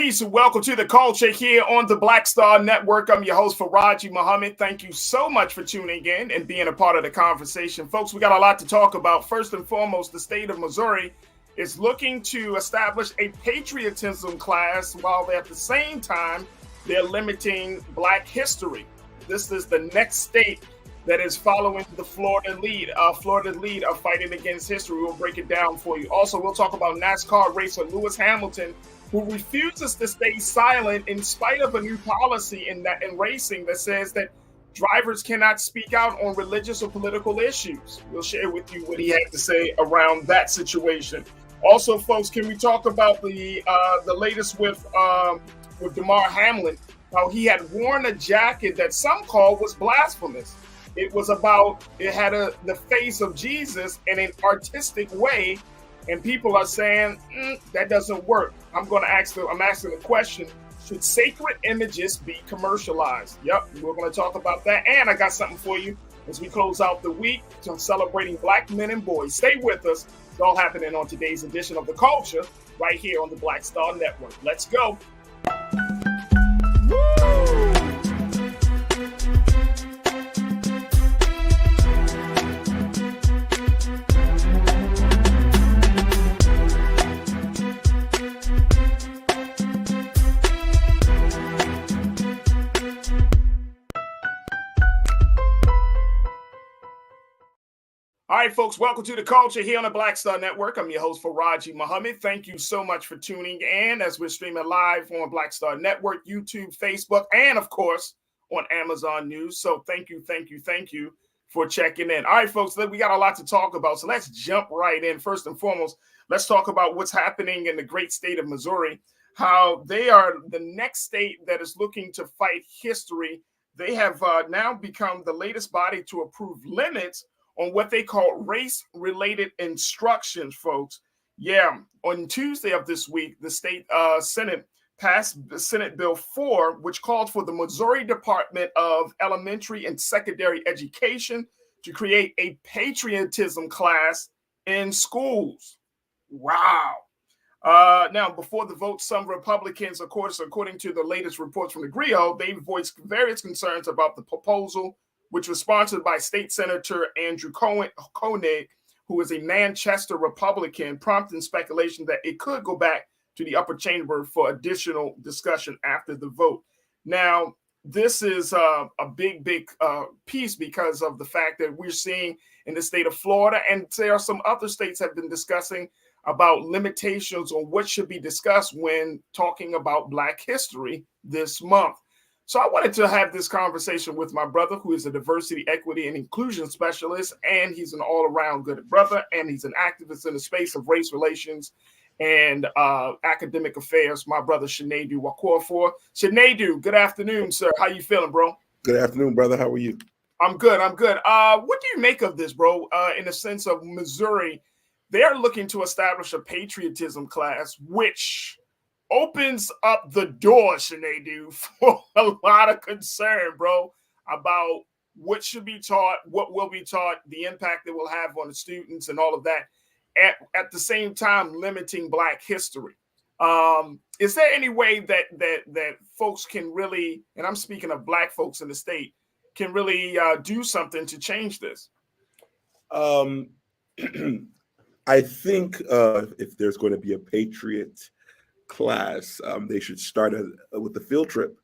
Peace and welcome to the culture here on the Black Star Network. I'm your host, Farajii Muhammad. Thank you so much for tuning in and being a part of the conversation. Folks, we got a lot to talk about. First and foremost, the state of Missouri is looking to establish a patriotism class while at the same time they're limiting Black history. This is the next state that is following the Florida lead. Florida lead of fighting against history. We'll break it down for you. Also, we'll talk about NASCAR racer Lewis Hamilton, who refuses to stay silent in spite of a new policy in racing that says that drivers cannot speak out on religious or political issues. We'll share with you what he had to say around that situation. Also, folks, can we talk about the latest with Damar Hamlin? How he had worn a jacket that some call was blasphemous. It was about, it had the face of Jesus in an artistic way, and people are saying that doesn't work. I'm asking the question: should sacred images be commercialized? Yep, we're going to talk about that, and I got something for you as we close out the week celebrating Black men and boys. Stay with us. It's all happening on today's edition of The Culture right here on the Black Star Network. Let's go. All right, folks, welcome to the culture here on the Black Star Network. I'm your host, Farajii Muhammad. Thank you so much for tuning in as we're streaming live on Black Star Network, YouTube, Facebook, and, of course, on Amazon News. So thank you for checking in. All right, folks, we got a lot to talk about, so let's jump right in. First and foremost, let's talk about what's happening in the great state of Missouri, how they are the next state that is looking to fight history. They have now become the latest body to approve limits on what they call race-related instructions, folks. Yeah, on Tuesday of this week, the state Senate passed Senate Bill 4, which called for the Missouri Department of Elementary and Secondary Education to create a patriotism class in schools. Wow. Now, before the vote, some Republicans, of course, according to the latest reports from the GRIO, they voiced various concerns about the proposal, which was sponsored by State Senator Andrew Koenig, who is a Manchester Republican, prompting speculation that it could go back to the upper chamber for additional discussion after the vote. Now, this is a big piece because of the fact that we're seeing in the state of Florida, and there are some other states have been discussing about limitations on what should be discussed when talking about Black history this month. So I wanted to have this conversation with my brother, who is a diversity, equity, and inclusion specialist, and he's an all-around good brother, and he's an activist in the space of race relations and academic affairs, my brother Shinedu Wakorfor. Shinedu, good afternoon, sir. How you feeling, bro? Good afternoon, brother. How are you? I'm good. What do you make of this, bro, in the sense of Missouri? They're looking to establish a patriotism class, which opens up the door, Shinedu, for a lot of concern, bro, about what should be taught, what will be taught, the impact it will have on the students and all of that, at the same time limiting Black history. Is there any way that folks can really, and I'm speaking of Black folks in the state, can really do something to change this? I think if there's going to be a patriot class, they should start with a field trip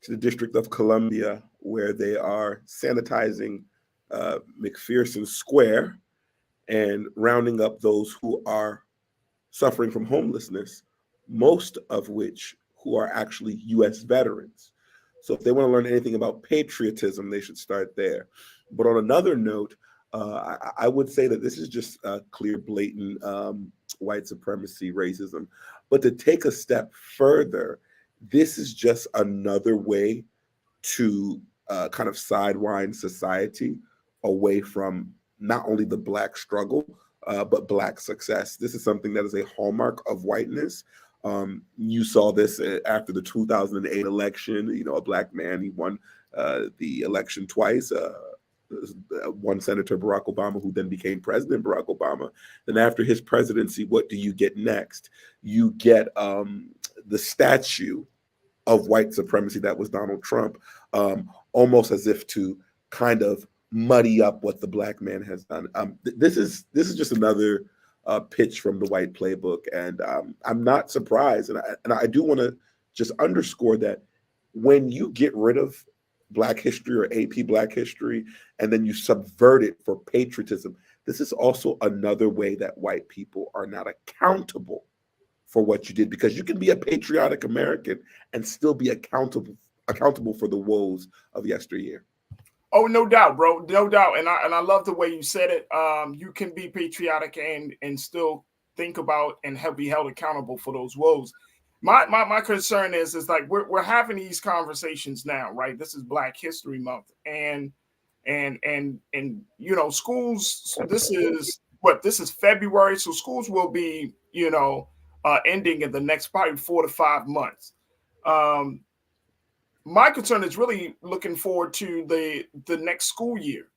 to the District of Columbia, where they are sanitizing McPherson Square and rounding up those who are suffering from homelessness, most of which who are actually U.S. veterans. So if they want to learn anything about patriotism, they should start there. But on another note, I would say that this is just clear, blatant white supremacy, racism. But to take a step further, this is just another way to kind of sidewind society away from not only the Black struggle, but Black success. This is something that is a hallmark of whiteness. You saw this after the 2008 election. You know, a Black man, he won the election twice. One Senator Barack Obama, who then became President Barack Obama. Then after his presidency, what do you get next? You get the statue of white supremacy that was Donald Trump, almost as if to kind of muddy up what the black man has done. This is just another pitch from the white playbook, and I'm not surprised. And I do want to just underscore that when you get rid of Black history or AP Black history, and then you subvert it for patriotism, this is also another way that white people are not accountable for what you did, because you can be a patriotic American and still be accountable for the woes of yesteryear. Oh, no doubt, bro, no doubt, and I love the way you said it. You can be patriotic and still think about and be held accountable for those woes. My concern is like we're having these conversations now, right? This is Black History Month, and you know, schools. This is February, so schools will be ending in the next probably 4 to 5 months. My concern is really looking forward to the next school year.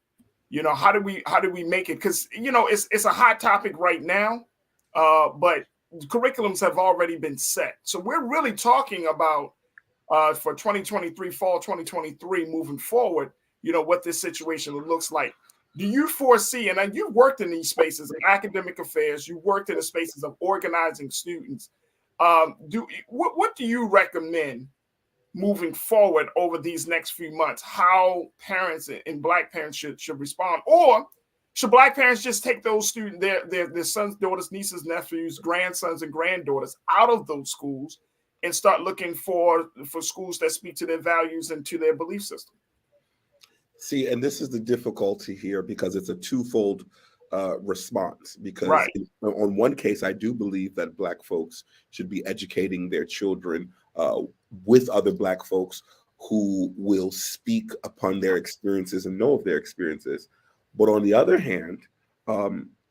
You know, how do we make it? Because it's a hot topic right now, but curriculums have already been set. So we're really talking about for 2023, fall 2023, moving forward, what this situation looks like. Do you foresee, and you've worked in these spaces in academic affairs, you worked in the spaces of organizing students. What do you recommend moving forward over these next few months, how parents and Black parents should respond? Or should Black parents just take those students, their sons, daughters, nieces, nephews, grandsons, and granddaughters out of those schools and start looking for schools that speak to their values and to their belief system? See, and this is the difficulty here, because it's a twofold response. Because right. On one case, I do believe that Black folks should be educating their children with other Black folks who will speak upon their experiences and know of their experiences. But on the other hand,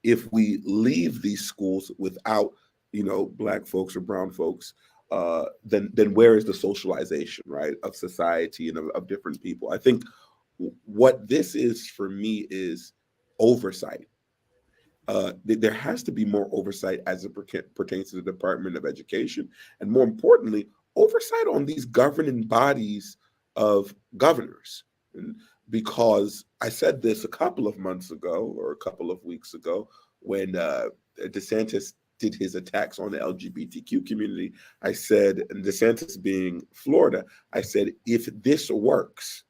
if we leave these schools without, Black folks or brown folks, then where is the socialization, right, of society and of different people? I think what this is for me is oversight. There has to be more oversight as it pertains to the Department of Education, and more importantly, oversight on these governing bodies of governors. And because I said this a couple of months ago or a couple of weeks ago when DeSantis did his attacks on the LGBTQ community, I said, and DeSantis being Florida, I said, if this works,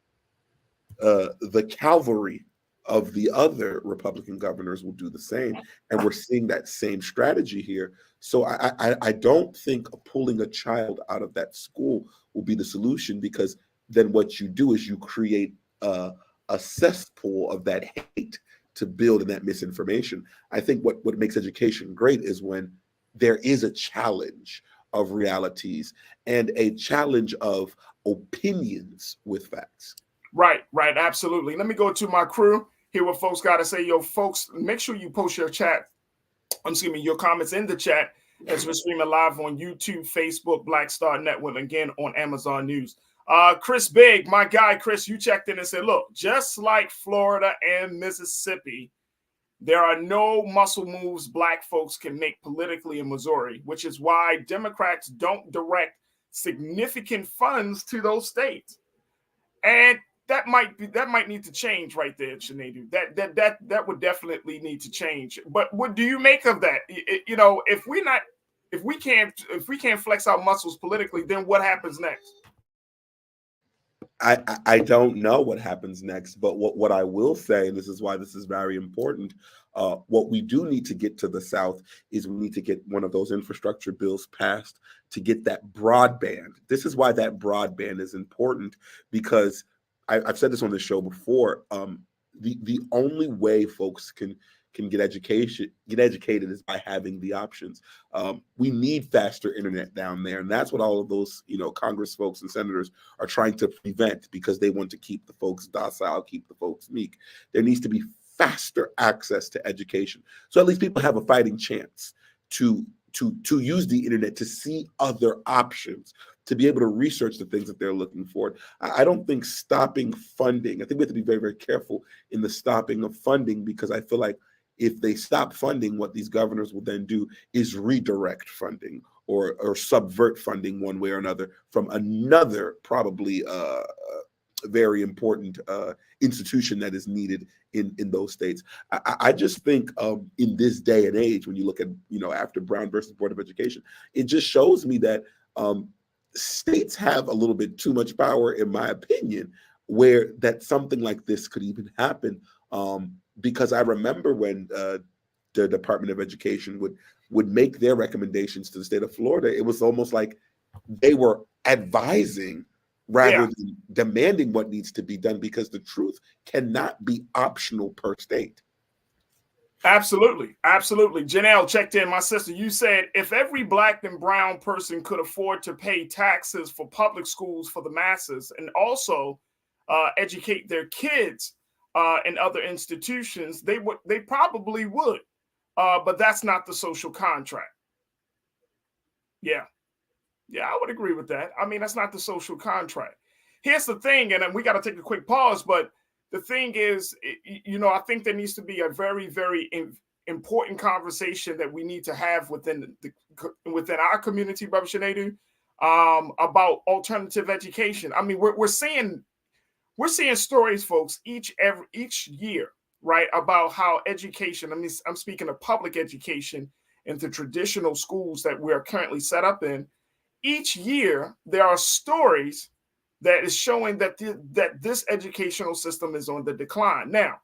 the cavalry of the other Republican governors will do the same. And we're seeing that same strategy here. So I don't think pulling a child out of that school will be the solution, because then what you do is you create a cesspool of that hate to build in that misinformation. I think what makes education great is when there is a challenge of realities and a challenge of opinions with facts. Right, absolutely. Let me go to my crew, hear what folks got to say. Yo, folks, make sure you post your your comments in the chat as we're streaming live on YouTube, Facebook, Black Star Network, again on Amazon News. Chris Big, my guy, Chris, you checked in and said, look, just like Florida and Mississippi, there are no muscle moves Black folks can make politically in Missouri, which is why Democrats don't direct significant funds to those states. And that might need to change right there, Sinead. That would definitely need to change. But what do you make of that? If we can't flex our muscles politically, then what happens next? I don't know what happens next, but what I will say, and this is why this is very important, what we do need to get to the South is we need to get one of those infrastructure bills passed to get that broadband. This is why that broadband is important, because I've said this on the show before. The only way folks can get educated is by having the options. We need faster internet down there, and that's what all of those Congress folks and senators are trying to prevent, because they want to keep the folks docile, keep the folks meek. There needs to be faster access to education, so at least people have a fighting chance to use the internet, to see other options, to be able to research the things that they're looking for. I don't think stopping funding, I think we have to be very, very careful in the stopping of funding, because I feel like if they stop funding, what these governors will then do is redirect funding or subvert funding one way or another from another probably very important institution that is needed in those states. I just think in this day and age, when you look at, after Brown versus Board of Education, it just shows me that states have a little bit too much power, in my opinion, where that something like this could even happen. Because I remember when the Department of Education would make their recommendations to the state of Florida, it was almost like they were advising rather than demanding what needs to be done, because the truth cannot be optional per state. Absolutely. Absolutely. Janelle checked in. My sister, you said if every Black and brown person could afford to pay taxes for public schools for the masses and also educate their kids in other institutions, they probably would. But that's not the social contract. Yeah. Yeah, I would agree with that. I mean, that's not the social contract. Here's the thing, and then we got to take a quick pause, but the thing is, I think there needs to be a very, very important conversation that we need to have within our community, Brother Shanadu, about alternative education. I mean, we're seeing stories, folks, each year, right, about how education. I mean, I'm speaking of public education and the traditional schools that we are currently set up in. Each year, there are stories that is showing that this educational system is on the decline. Now,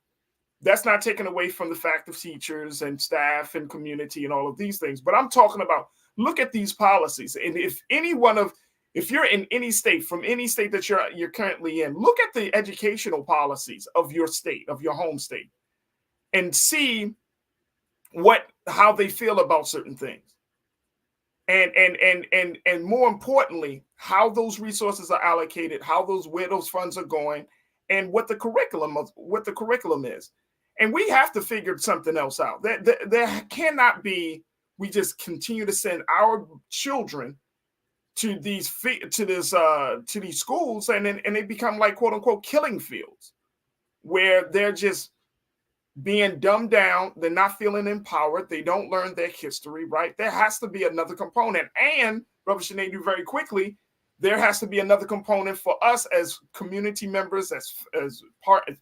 that's not taken away from the fact of teachers and staff and community and all of these things, but I'm talking about, look at these policies. And if you're in any state, from any state that you're currently in, look at the educational policies of your state, of your home state, and see how they feel about certain things. And more importantly, how those resources are allocated, where those funds are going, and what the curriculum is. And we have to figure something else out. There cannot be, we just continue to send our children to these schools, and they become like, quote unquote, killing fields, where they're just being dumbed down. They're not feeling empowered. They don't learn their history, right? There has to be another component. And Brother Shanadu, very quickly, there has to be another component for us as community members, as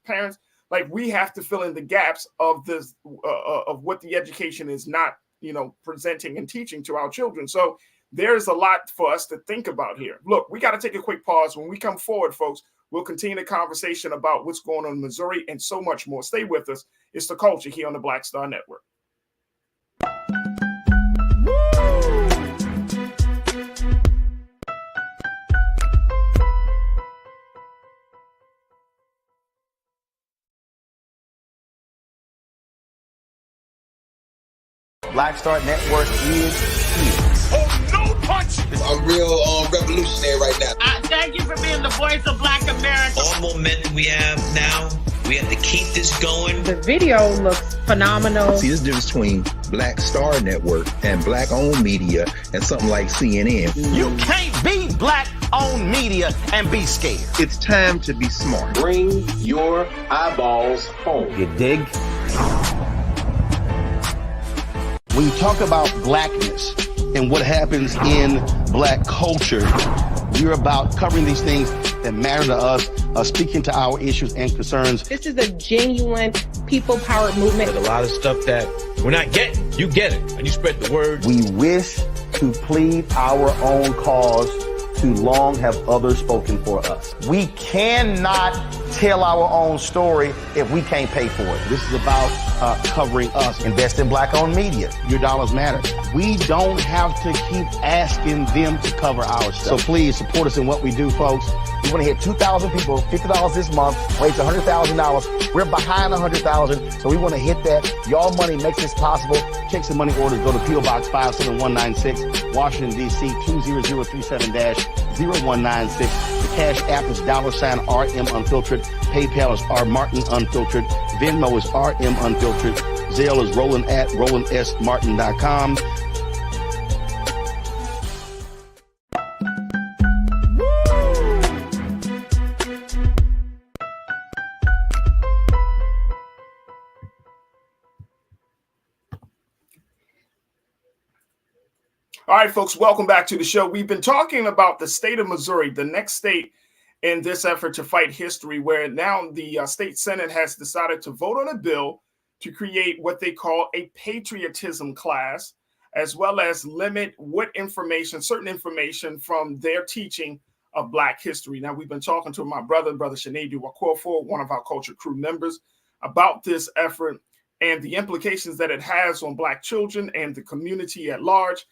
parents. Like, we have to fill in the gaps of this, of what the education is not, presenting and teaching to our children. So there's a lot for us to think about here. Look, we got to take a quick pause. When we come forward, folks, we'll continue the conversation about what's going on in Missouri and so much more. Stay with us. It's The Culture here on the Black Star Network. Black Star Network is here. Oh, no punch! I'm real revolutionary right now. Thank you for being the voice of Black America. All momentum we have now, we have to keep this going. The video looks phenomenal. See, this difference between Black Star Network and Black-owned media and something like CNN. You can't be Black-owned media and be scared. It's time to be smart. Bring your eyeballs home. You dig? When you talk about blackness and what happens in Black culture, we're about covering these things that matter to us, speaking to our issues and concerns. This is a genuine people-powered movement. There's a lot of stuff that we're not getting. You get it, and you spread the word. We wish to plead our own cause. Too long have others spoken for us. We cannot tell our own story if we can't pay for it. This is about covering us. Invest in Black-owned media. Your dollars matter. We don't have to keep asking them to cover our stuff. So please support us in what we do, folks. We want to hit 2,000 people, $50 this month, raise $100,000. We're behind 100,000, so we want to hit that. Y'all money makes this possible. Check some money orders. Go to P.O. Box 57196, Washington, D.C. 20037-0196. The Cash App is $RM Unfiltered. PayPal is R Martin Unfiltered. Venmo is RM Unfiltered. Zelle is roland@rolandsmartin.com. All All right, folks, welcome back to the show. We've been talking about the state of Missouri, the next state in this effort to fight history, where now the state Senate has decided to vote on a bill to create what they call a patriotism class, as well as limit what information, certain information from their teaching of Black history. Now, we've been talking to my brother Sinedu Wakwofo, one of our culture crew members, about this effort and the implications that it has on Black children and the community at large.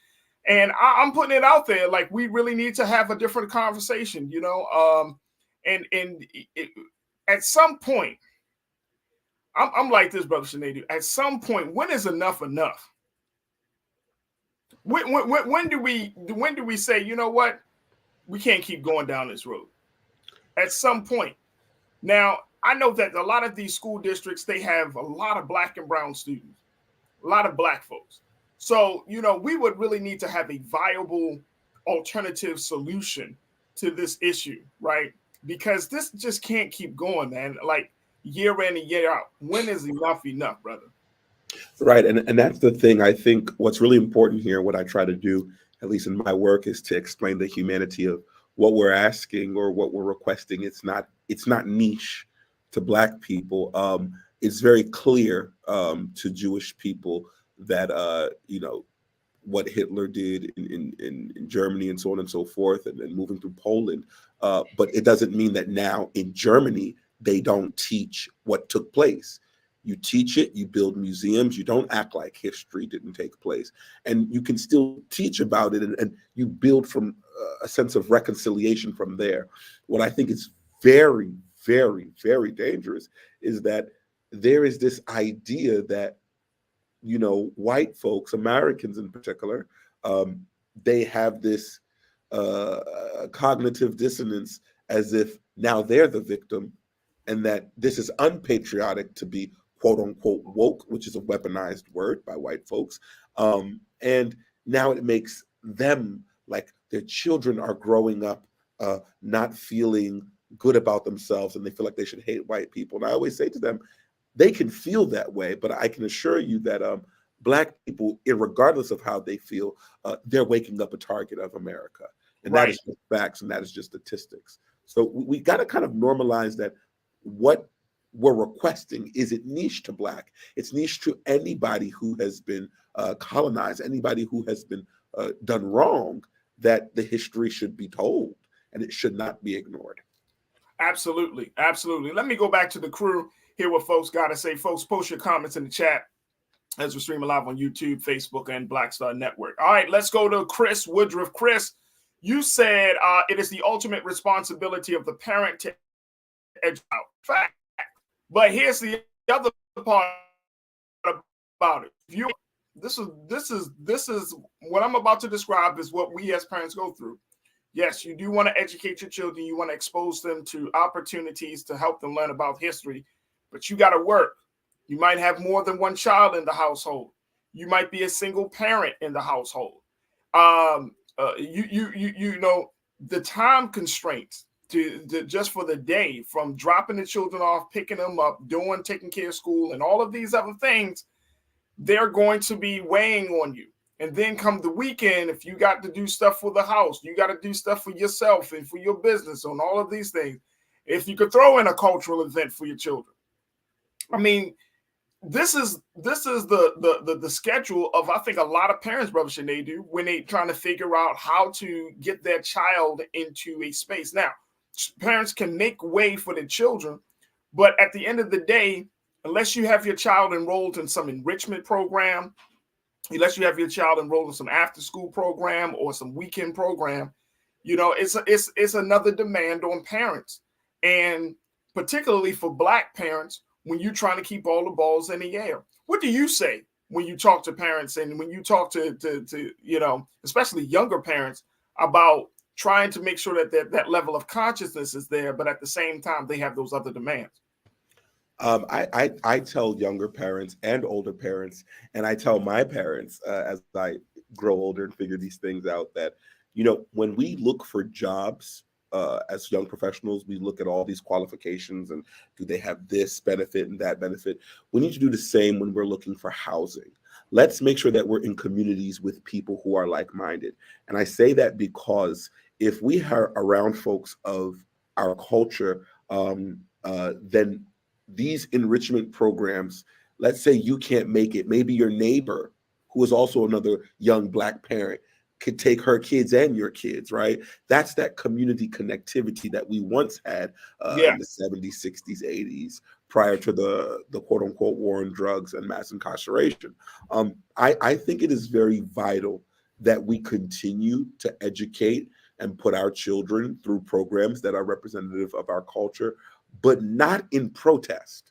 And I'm putting it out there, like, we really need to have a different conversation, you know. At some point, I'm like this, brother Sinedu. At some point, when is enough enough? When do we say, you know what, we can't keep going down this road? At some point. Now, I know that a lot of these school districts, they have a lot of Black and brown students, a lot of Black folks. So, you know, we would really need to have a viable alternative solution to this issue, right? Because this just can't keep going, man. Like, year in and year out. When is enough, brother? Right. And that's the thing. I think what's really important here, what I try to do, at least in my work, is to explain the humanity of what we're asking or what we're requesting. It's not niche to Black people. It's very clear to Jewish people that you know, what Hitler did in Germany and so on and so forth, and then moving through Poland. But it doesn't mean that now in Germany they don't teach what took place. You teach it, you build museums, you don't act like history didn't take place. And you can still teach about it, and you build from a sense of reconciliation from there. What I think is very, very, very dangerous is that there is this idea that, you know, white folks, Americans in particular, they have this cognitive dissonance as if now they're the victim, and that this is unpatriotic to be quote unquote woke, which is a weaponized word by white folks. And now it makes them, like, their children are growing up not feeling good about themselves, and they feel like they should hate white people. And I always say to them, they can feel that way, but I can assure you that Black people, regardless of how they feel, they're waking up a target of America. And Right. that is just facts, and that is just statistics. So we got to kind of normalize that what we're requesting isn't niche to Black. It's niche to anybody who has been colonized, anybody who has been done wrong, that the history should be told and it should not be ignored. Absolutely. Absolutely. Let me go back to the crew, hear what folks got to say. Folks, post your comments in the chat as we're streaming live on YouTube, Facebook, and Black Star Network. All right, let's go to Chris Woodruff. Chris, you said it is the ultimate responsibility of the parent to educate. Fact. But here's the other part about it. This is what I'm about to describe is what we as parents go through. Yes, you do want to educate your children. You want to expose them to opportunities to help them learn about history, but you got to work. You might have more than one child in the household. You might be a single parent in the household. You know, the time constraints to just for the day, from dropping the children off, picking them up, taking care of school, and all of these other things, they're going to be weighing on you. And then come the weekend, if you got to do stuff for the house, you got to do stuff for yourself and for your business and all of these things. If you could throw in a cultural event for your children, I mean, this is the schedule of, I think, a lot of parents, Brother Sinedu, when they trying to figure out how to get their child into a space. Now, parents can make way for their children, but at the end of the day, unless you have your child enrolled in some enrichment program, unless you have your child enrolled in some after-school program or some weekend program, you know, it's another demand on parents, and particularly for Black parents, when you're trying to keep all the balls in the air. What do you say when you talk to parents and when you talk to you know, especially younger parents, about trying to make sure that that level of consciousness is there, but at the same time they have those other demands? I tell younger parents and older parents, and I tell my parents as I grow older and figure these things out, that, you know, when we look for jobs as young professionals, we look at all these qualifications and do they have this benefit and that benefit. We need to do the same when we're looking for housing. let's make sure that we're in communities with people who are like-minded. And I say that because if we are around folks of our culture, then these enrichment programs, let's say you can't make it, maybe your neighbor, who is also another young Black parent, could take her kids and your kids, right? That's that community connectivity that we once had in the 70s, 60s, 80s, prior to the quote unquote war on drugs and mass incarceration. I think it is very vital that we continue to educate and put our children through programs that are representative of our culture, but not in protest.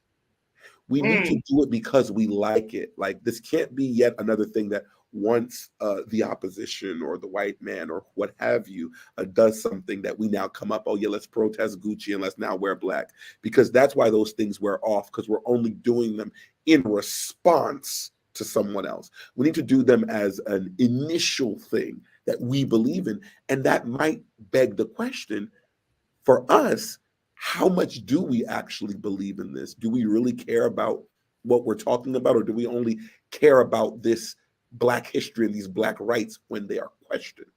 We need to do it because we like it. Like, this can't be yet another thing that once the opposition or the white man or what have you does something that we now come up, oh yeah, let's protest Gucci and let's now wear black. Because that's why those things wear off, because we're only doing them in response to someone else. We need to do them as an initial thing that we believe in. And that might beg the question for us, how much do we actually believe in this? Do we really care about what we're talking about, or do we only care about this Black history and these Black rights when they are questioned?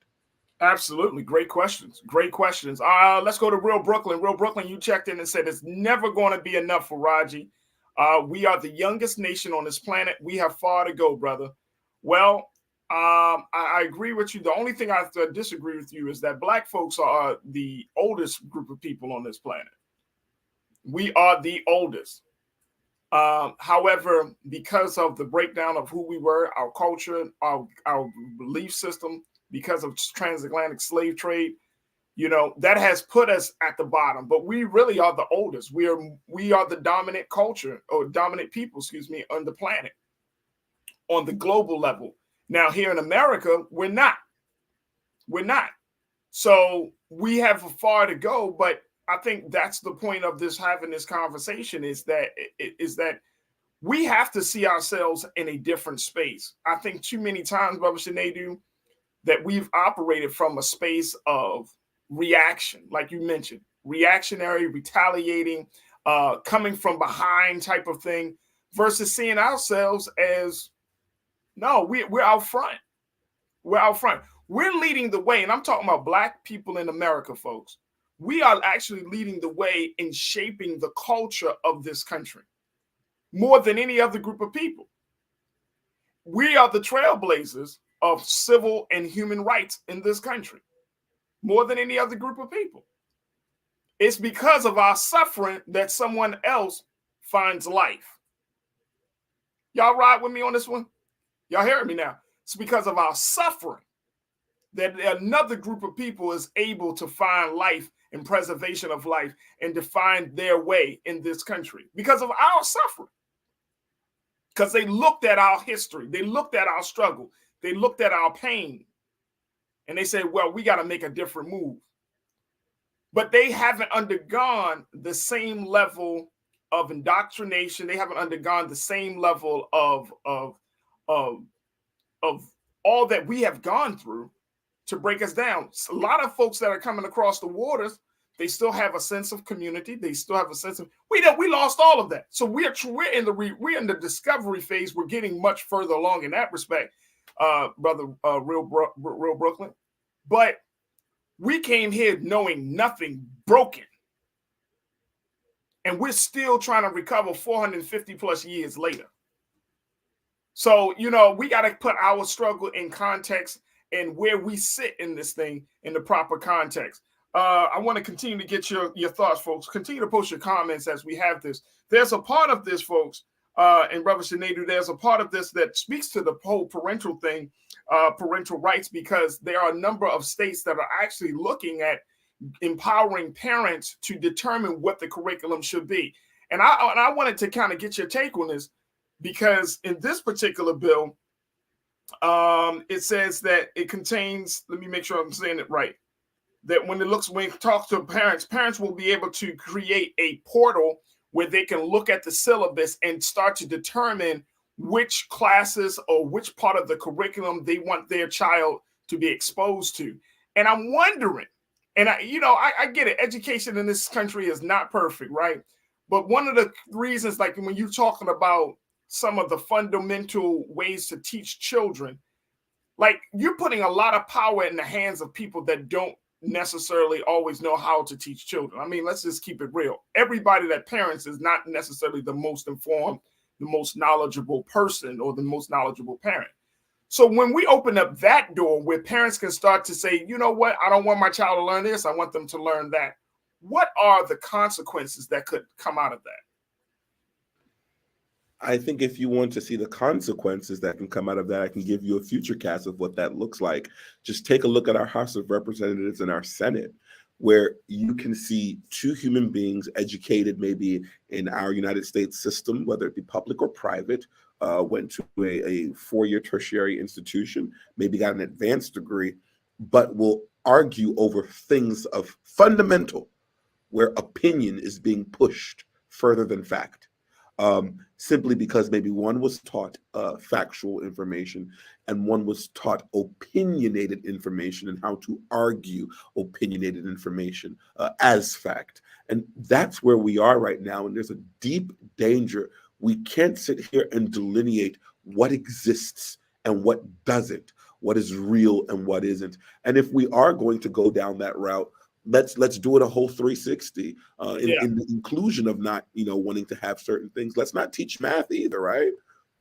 Absolutely. Great questions. Great questions. Let's go to Real Brooklyn. Real Brooklyn, you checked in and said it's never going to be enough for Farajii. We are the youngest nation on this planet. We have far to go, brother. Well, I agree with you. The only thing I disagree with you is that Black folks are the oldest group of people on this planet. We are the oldest. However, because of the breakdown of who we were, our culture, our belief system, because of transatlantic slave trade, you know, that has put us at the bottom. But we really are the oldest. We are the dominant culture, or dominant people, excuse me, on the planet, on the global level. Now, here in America, we're not. We're not. So we have far to go, but I think that's the point of this, having this conversation, is that we have to see ourselves in a different space. I think too many times, Brother Shanadu, that we've operated from a space of reaction, like you mentioned, reactionary, retaliating, coming from behind type of thing, versus seeing ourselves as, no, we're out front. We're out front. We're leading the way, and I'm talking about Black people in America, folks. We are actually leading the way in shaping the culture of this country more than any other group of people. We are the trailblazers of civil and human rights in this country more than any other group of people. It's because of our suffering that someone else finds life. Y'all ride with me on this one? Y'all hearing me now? It's because of our suffering that another group of people is able to find life and preservation of life and to find their way in this country, because of our suffering. Because they looked at our history, they looked at our struggle, they looked at our pain, and they said, well, we got to make a different move. But they haven't undergone the same level of indoctrination. They haven't undergone the same level of all that we have gone through to break us down. A lot of folks that are coming across the waters, they still have a sense of community. They still have a sense of, we lost all of that. So we're in the discovery phase. We're getting much further along in that respect, brother, Real Brooklyn. But we came here knowing nothing, broken, and we're still trying to recover 450 plus years later. So, you know, we got to put our struggle in context and where we sit in this thing in the proper context. I want to continue to get your thoughts, folks. Continue to post your comments as we have this. There's a part of this, folks, and Brother Shanadu, there's a part of this that speaks to the whole parental thing, parental rights, because there are a number of states that are actually looking at empowering parents to determine what the curriculum should be. And I wanted to kind of get your take on this, because in this particular bill, it says that it contains, let me make sure I'm saying it right, that when it talks to parents will be able to create a portal where they can look at the syllabus and start to determine which classes or which part of the curriculum they want their child to be exposed to. And I'm wondering, and I get it, education in this country is not perfect, right? But one of the reasons, like when you're talking about some of the fundamental ways to teach children, like you're putting a lot of power in the hands of people that don't necessarily always know how to teach children. I mean, let's just keep it real. Everybody that parents is not necessarily the most informed, the most knowledgeable person or the most knowledgeable parent. So when we open up that door where parents can start to say, you know what, I don't want my child to learn this, I want them to learn that. What are the consequences that could come out of that? I think if you want to see the consequences that can come out of that, I can give you a future cast of what that looks like. Just take a look at our House of Representatives and our Senate, where you can see two human beings educated maybe in our United States system, whether it be public or private, went to a four-year tertiary institution, maybe got an advanced degree, but will argue over things of fundamental, where opinion is being pushed further than fact. Simply because maybe one was taught factual information and one was taught opinionated information and how to argue opinionated information as fact. And that's where we are right now. And there's a deep danger. We can't sit here and delineate what exists and what doesn't, what is real and what isn't. And if we are going to go down that route, let's do it a whole 360 in the inclusion of not wanting to have certain things. Let's not teach math either, right?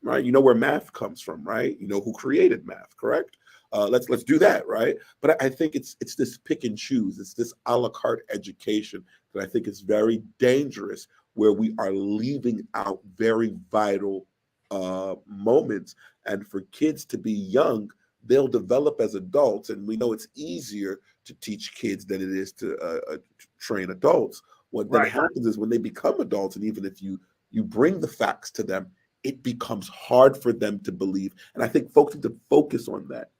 You know where math comes from, right? You know who created math, correct? Let's do that, right? But I think it's this pick and choose. It's this a la carte education that I think is very dangerous, where we are leaving out very vital moments. And for kids to be young, they'll develop as adults, and we know it's easier to teach kids than it is to train adults. What then happens is when they become adults, and even if you bring the facts to them, it becomes hard for them to believe. And I think folks need to focus on that.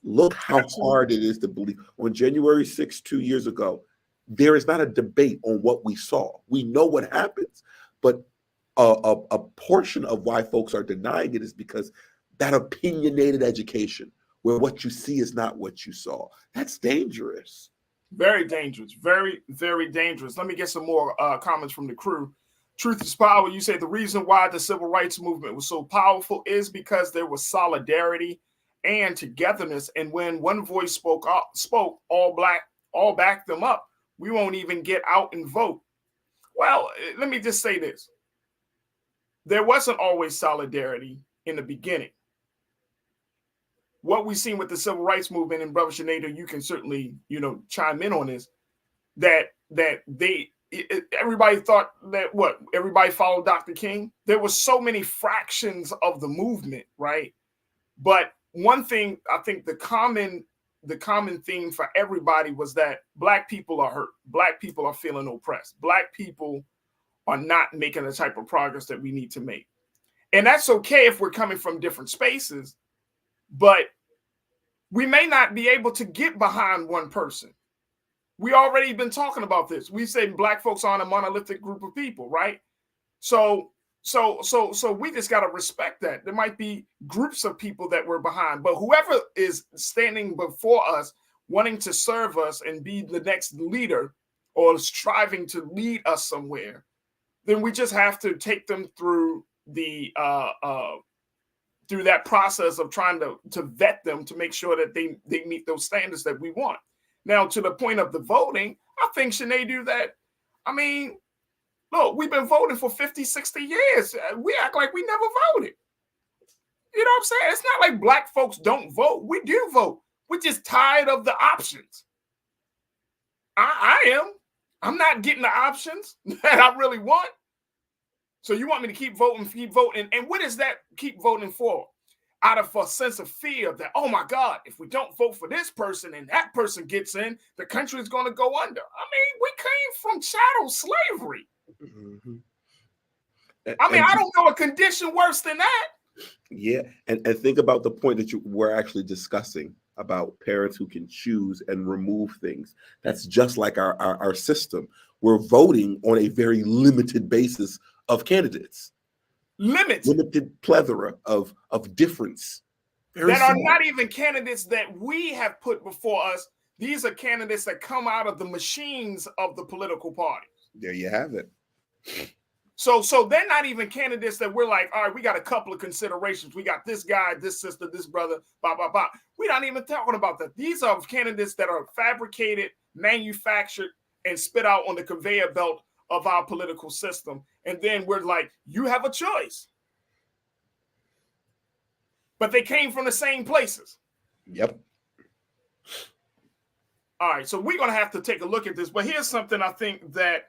Look how hard it is to believe. On January 6th, 2 years ago, there is not a debate on what we saw. We know what happens, but a portion of why folks are denying it is because that opinionated education, where what you see is not what you saw. That's dangerous. Very dangerous. Very, very dangerous. Let me get some more comments from the crew. Truth is power. You say the reason why the civil rights movement was so powerful is because there was solidarity and togetherness. And when one voice spoke, all backed them up. We won't even get out and vote. Well, let me just say this. There wasn't always solidarity in the beginning. What we've seen with the civil rights movement, and Brother Sinead, you can certainly, chime in on this, that everybody thought that everybody followed Dr. King. There were so many fractions of the movement, right? But one thing, I think the common theme for everybody was that Black people are hurt. Black people are feeling oppressed. Black people are not making the type of progress that we need to make. And that's okay if we're coming from different spaces, but we may not be able to get behind one person. We already been talking about this. We say Black folks aren't a monolithic group of people, right? So we just got to respect that. There might be groups of people that we're behind, but whoever is standing before us, wanting to serve us and be the next leader or striving to lead us somewhere, then we just have to take them through through that process of trying to vet them to make sure that they meet those standards that we want. Now, to the point of the voting, I think Sinead do that. I mean, look, we've been voting for 50, 60 years. We act like we never voted. You know what I'm saying? It's not like Black folks don't vote. We do vote. We're just tired of the options. I am. I'm not getting the options that I really want. So you want me to keep voting. And what is that keep voting for? Out of a sense of fear that, oh my God, if we don't vote for this person and that person gets in, the country is going to go under. I mean, we came from chattel slavery. Mm-hmm. I don't know a condition worse than that. Yeah. And think about the point that we're actually discussing about parents who can choose and remove things. That's just like our system. We're voting on a very limited basis of candidates. Limited plethora of difference. Very that small. Are not even candidates that we have put before us. These are candidates that come out of the machines of the political parties. There you have it. So they're not even candidates that we're like, all right, we got a couple of considerations. We got this guy, this sister, this brother, blah, blah, blah. We're not even talking about that. These are candidates that are fabricated, manufactured, and spit out on the conveyor belt of our political system. And then we're like, you have a choice. But they came from the same places. Yep. All right, so we're going to have to take a look at this. But here's something I think that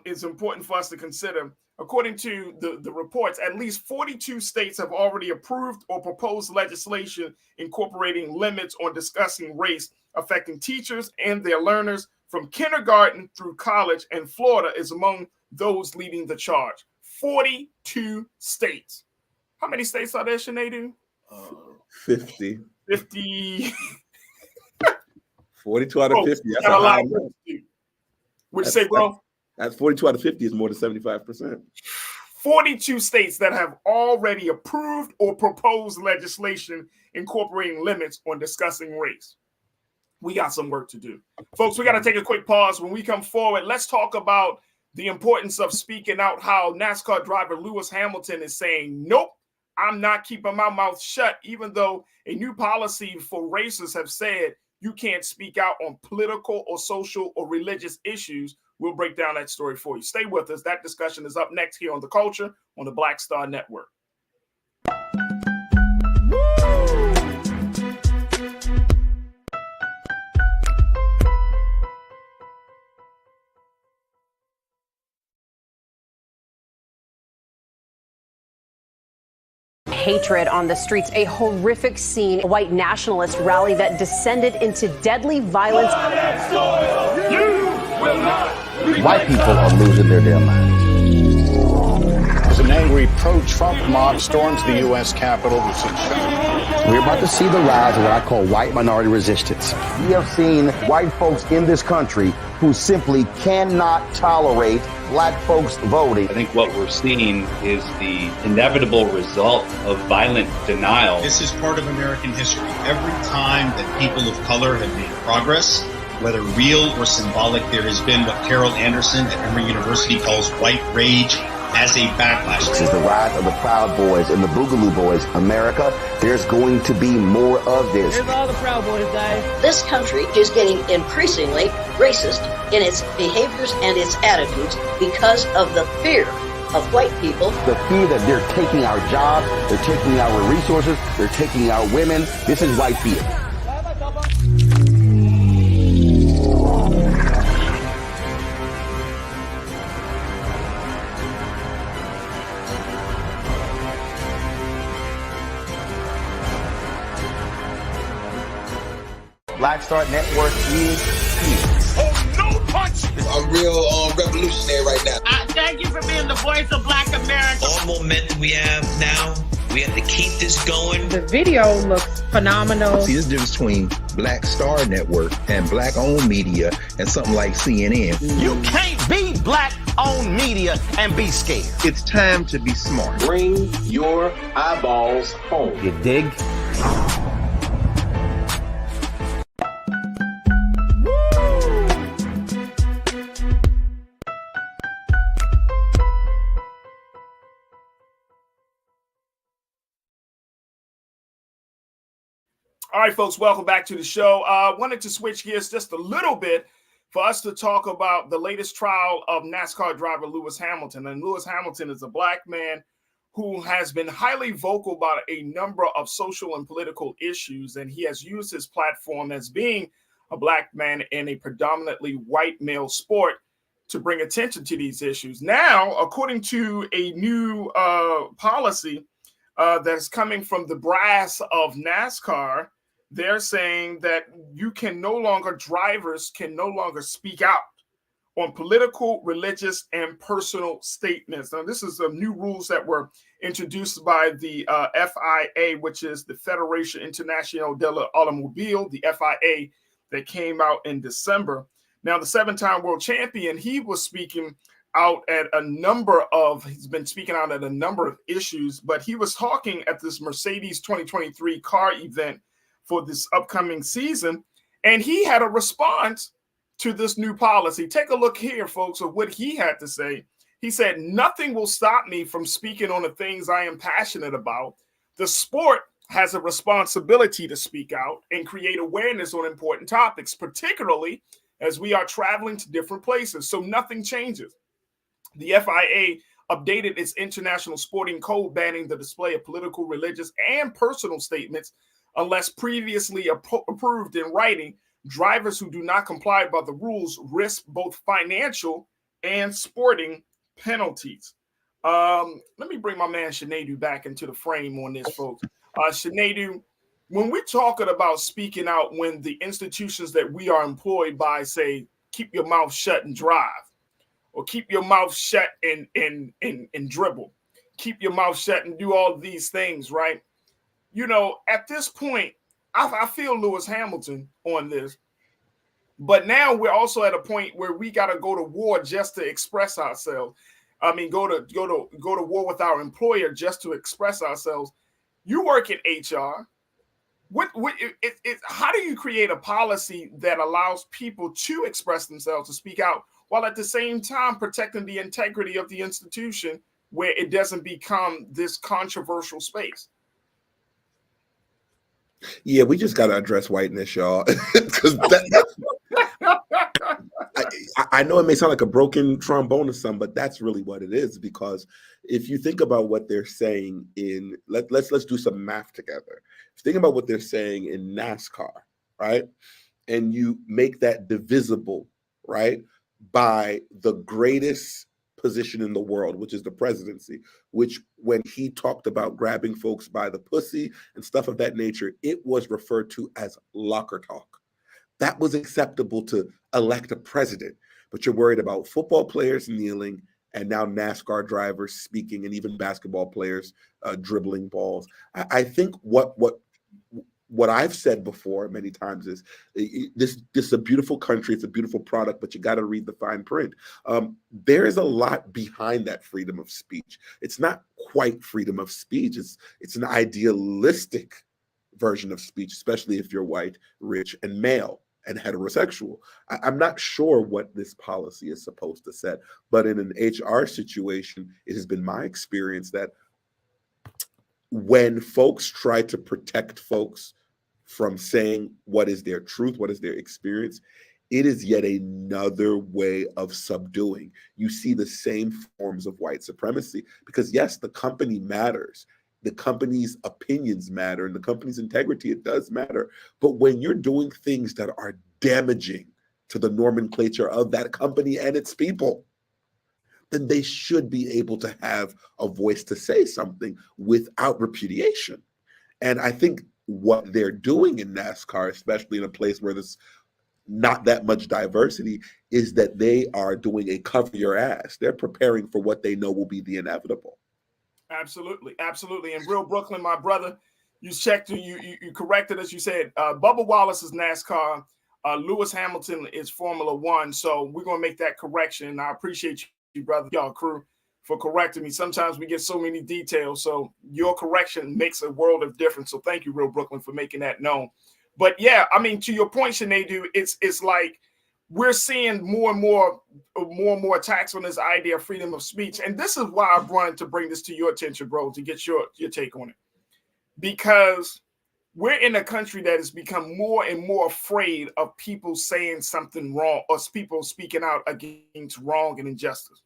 is important for us to consider. According to the reports, at least 42 states have already approved or proposed legislation incorporating limits on discussing race affecting teachers and their learners from kindergarten through college, and Florida is among those leading the charge. 42 states. How many states are there, Sinead? 50. 50. 42 out of 50. That's a lot high of work number. to do. What'd you say, bro? That's 42 out of 50 is more than 75%. 42 states that have already approved or proposed legislation incorporating limits on discussing race. We got some work to do. Folks, we got to take a quick pause. When we come forward, let's talk about the importance of speaking out, how NASCAR driver Lewis Hamilton is saying, nope, I'm not keeping my mouth shut, even though a new policy for racers have said you can't speak out on political or social or religious issues. We'll break down that story for you. Stay with us. That discussion is up next here on The Culture on the Black Star Network. Hatred on the streets, a horrific scene, a white nationalist rally that descended into deadly violence. White people are losing their damn minds. As an angry pro-Trump mob storms the U.S. Capitol, We're about to see the rise of what I call white minority resistance. We have seen white folks in this country who simply cannot tolerate black folks voting. I think what we're seeing is the inevitable result of violent denial. This is part of American history. Every time that people of color have made progress, whether real or symbolic, there has been what Carol Anderson at Emory University calls white rage as a backlash. This is the rise of the Proud Boys and the Boogaloo Boys. America, there's going to be more of this. Here's all the Proud Boys, guys. This country is getting increasingly racist in its behaviors and its attitudes because of the fear of white people. The fear that they're taking our jobs, they're taking our resources, they're taking our women. This is white fear. Black Star Network is here. Oh, no punch! I'm real revolutionary right now. Thank you for being the voice of Black America. All momentum we have now, we have to keep this going. The video looks phenomenal. See, there's a difference between Black Star Network and black-owned media and something like CNN. You can't be black-owned media and be scared. It's time to be smart. Bring your eyeballs home. You dig? All right, folks, welcome back to the show. Wanted to switch gears just a little bit for us to talk about the latest trial of NASCAR driver Lewis Hamilton. And Lewis Hamilton is a black man who has been highly vocal about a number of social and political issues, and he has used his platform as being a black man in a predominantly white male sport to bring attention to these issues. Now, according to a new policy that's coming from the brass of NASCAR, they're saying that drivers can no longer speak out on political, religious, and personal statements. Now, this is some new rules that were introduced by the FIA, which is the Federation Internationale de l'Automobile, the FIA, that came out in December. Now, the seven-time world champion, he was speaking out at he's been speaking out at a number of issues, but he was talking at this Mercedes 2023 car event for this upcoming season, and he had a response to this new policy. Take a look here, folks, of what he had to say. He said, nothing will stop me from speaking on the things I am passionate about. The sport has a responsibility to speak out and create awareness on important topics, particularly as we are traveling to different places. So nothing changes. The FIA updated its international sporting code banning the display of political, religious, and personal statements unless previously approved in writing. Drivers who do not comply by the rules risk both financial and sporting penalties. Let me bring my man Shanadu back into the frame on this, folks. Shanadu, when we're talking about speaking out, when the institutions that we are employed by say, keep your mouth shut and drive, or keep your mouth shut and dribble, keep your mouth shut and do all these things, right? You know, at this point, I feel Lewis Hamilton on this, but now we're also at a point where we got to go to war just to express ourselves. I mean, go to war with our employer just to express ourselves. You work in HR. How do you create a policy that allows people to express themselves, to speak out, while at the same time protecting the integrity of the institution where it doesn't become this controversial space? Yeah, we just got to address whiteness, y'all. Because I know it may sound like a broken trombone or something, but that's really what it is. Because if you think about what they're saying in, let's do some math together. Think about what they're saying in NASCAR, right? And you make that divisible, right, by the greatest position in the world, which is the presidency, which when he talked about grabbing folks by the pussy and stuff of that nature, it was referred to as locker talk. That was acceptable to elect a president, but you're worried about football players kneeling and now NASCAR drivers speaking and even basketball players dribbling balls. I think what I've said before many times is this is a beautiful country. It's a beautiful product, but you got to read the fine print. There is a lot behind that freedom of speech. It's not quite freedom of speech. It's an idealistic version of speech, especially if you're white, rich, and male and heterosexual. I'm not sure what this policy is supposed to set, but in an HR situation, it has been my experience that when folks try to protect folks from saying what is their truth, what is their experience, it is yet another way of subduing. You see the same forms of white supremacy because, yes, the company matters. The company's opinions matter and the company's integrity, it does matter. But when you're doing things that are damaging to the nomenclature of that company and its people, then they should be able to have a voice to say something without repudiation. And I think what they're doing in NASCAR, especially in a place where there's not that much diversity, is that they are doing a cover your ass. They're preparing for what they know will be the inevitable. Absolutely, absolutely. And Real Brooklyn, my brother, you checked, you corrected us. You said Bubba Wallace is NASCAR, Lewis Hamilton is Formula One. So we're gonna make that correction. And I appreciate you, brother, y'all crew, for correcting me. Sometimes we get so many details, so your correction makes a world of difference. So thank you, Real Brooklyn, for making that known. But yeah, I mean, to your point, Shanadu, it's like we're seeing more and more attacks on this idea of freedom of speech. And this is why I wanted to bring this to your attention, bro, to get your take on it. Because we're in a country that has become more and more afraid of people saying something wrong or people speaking out against wrong and injustice.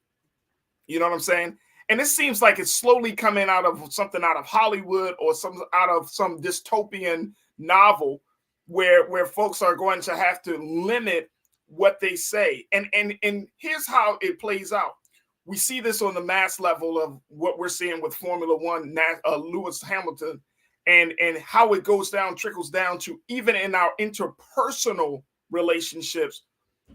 You know what I'm saying? And it seems like it's slowly coming out of something out of Hollywood or out of some dystopian novel where folks are going to have to limit what they say. And here's how it plays out. We see this on the mass level of what we're seeing with Formula One, Lewis Hamilton, and how it trickles down to even in our interpersonal relationships,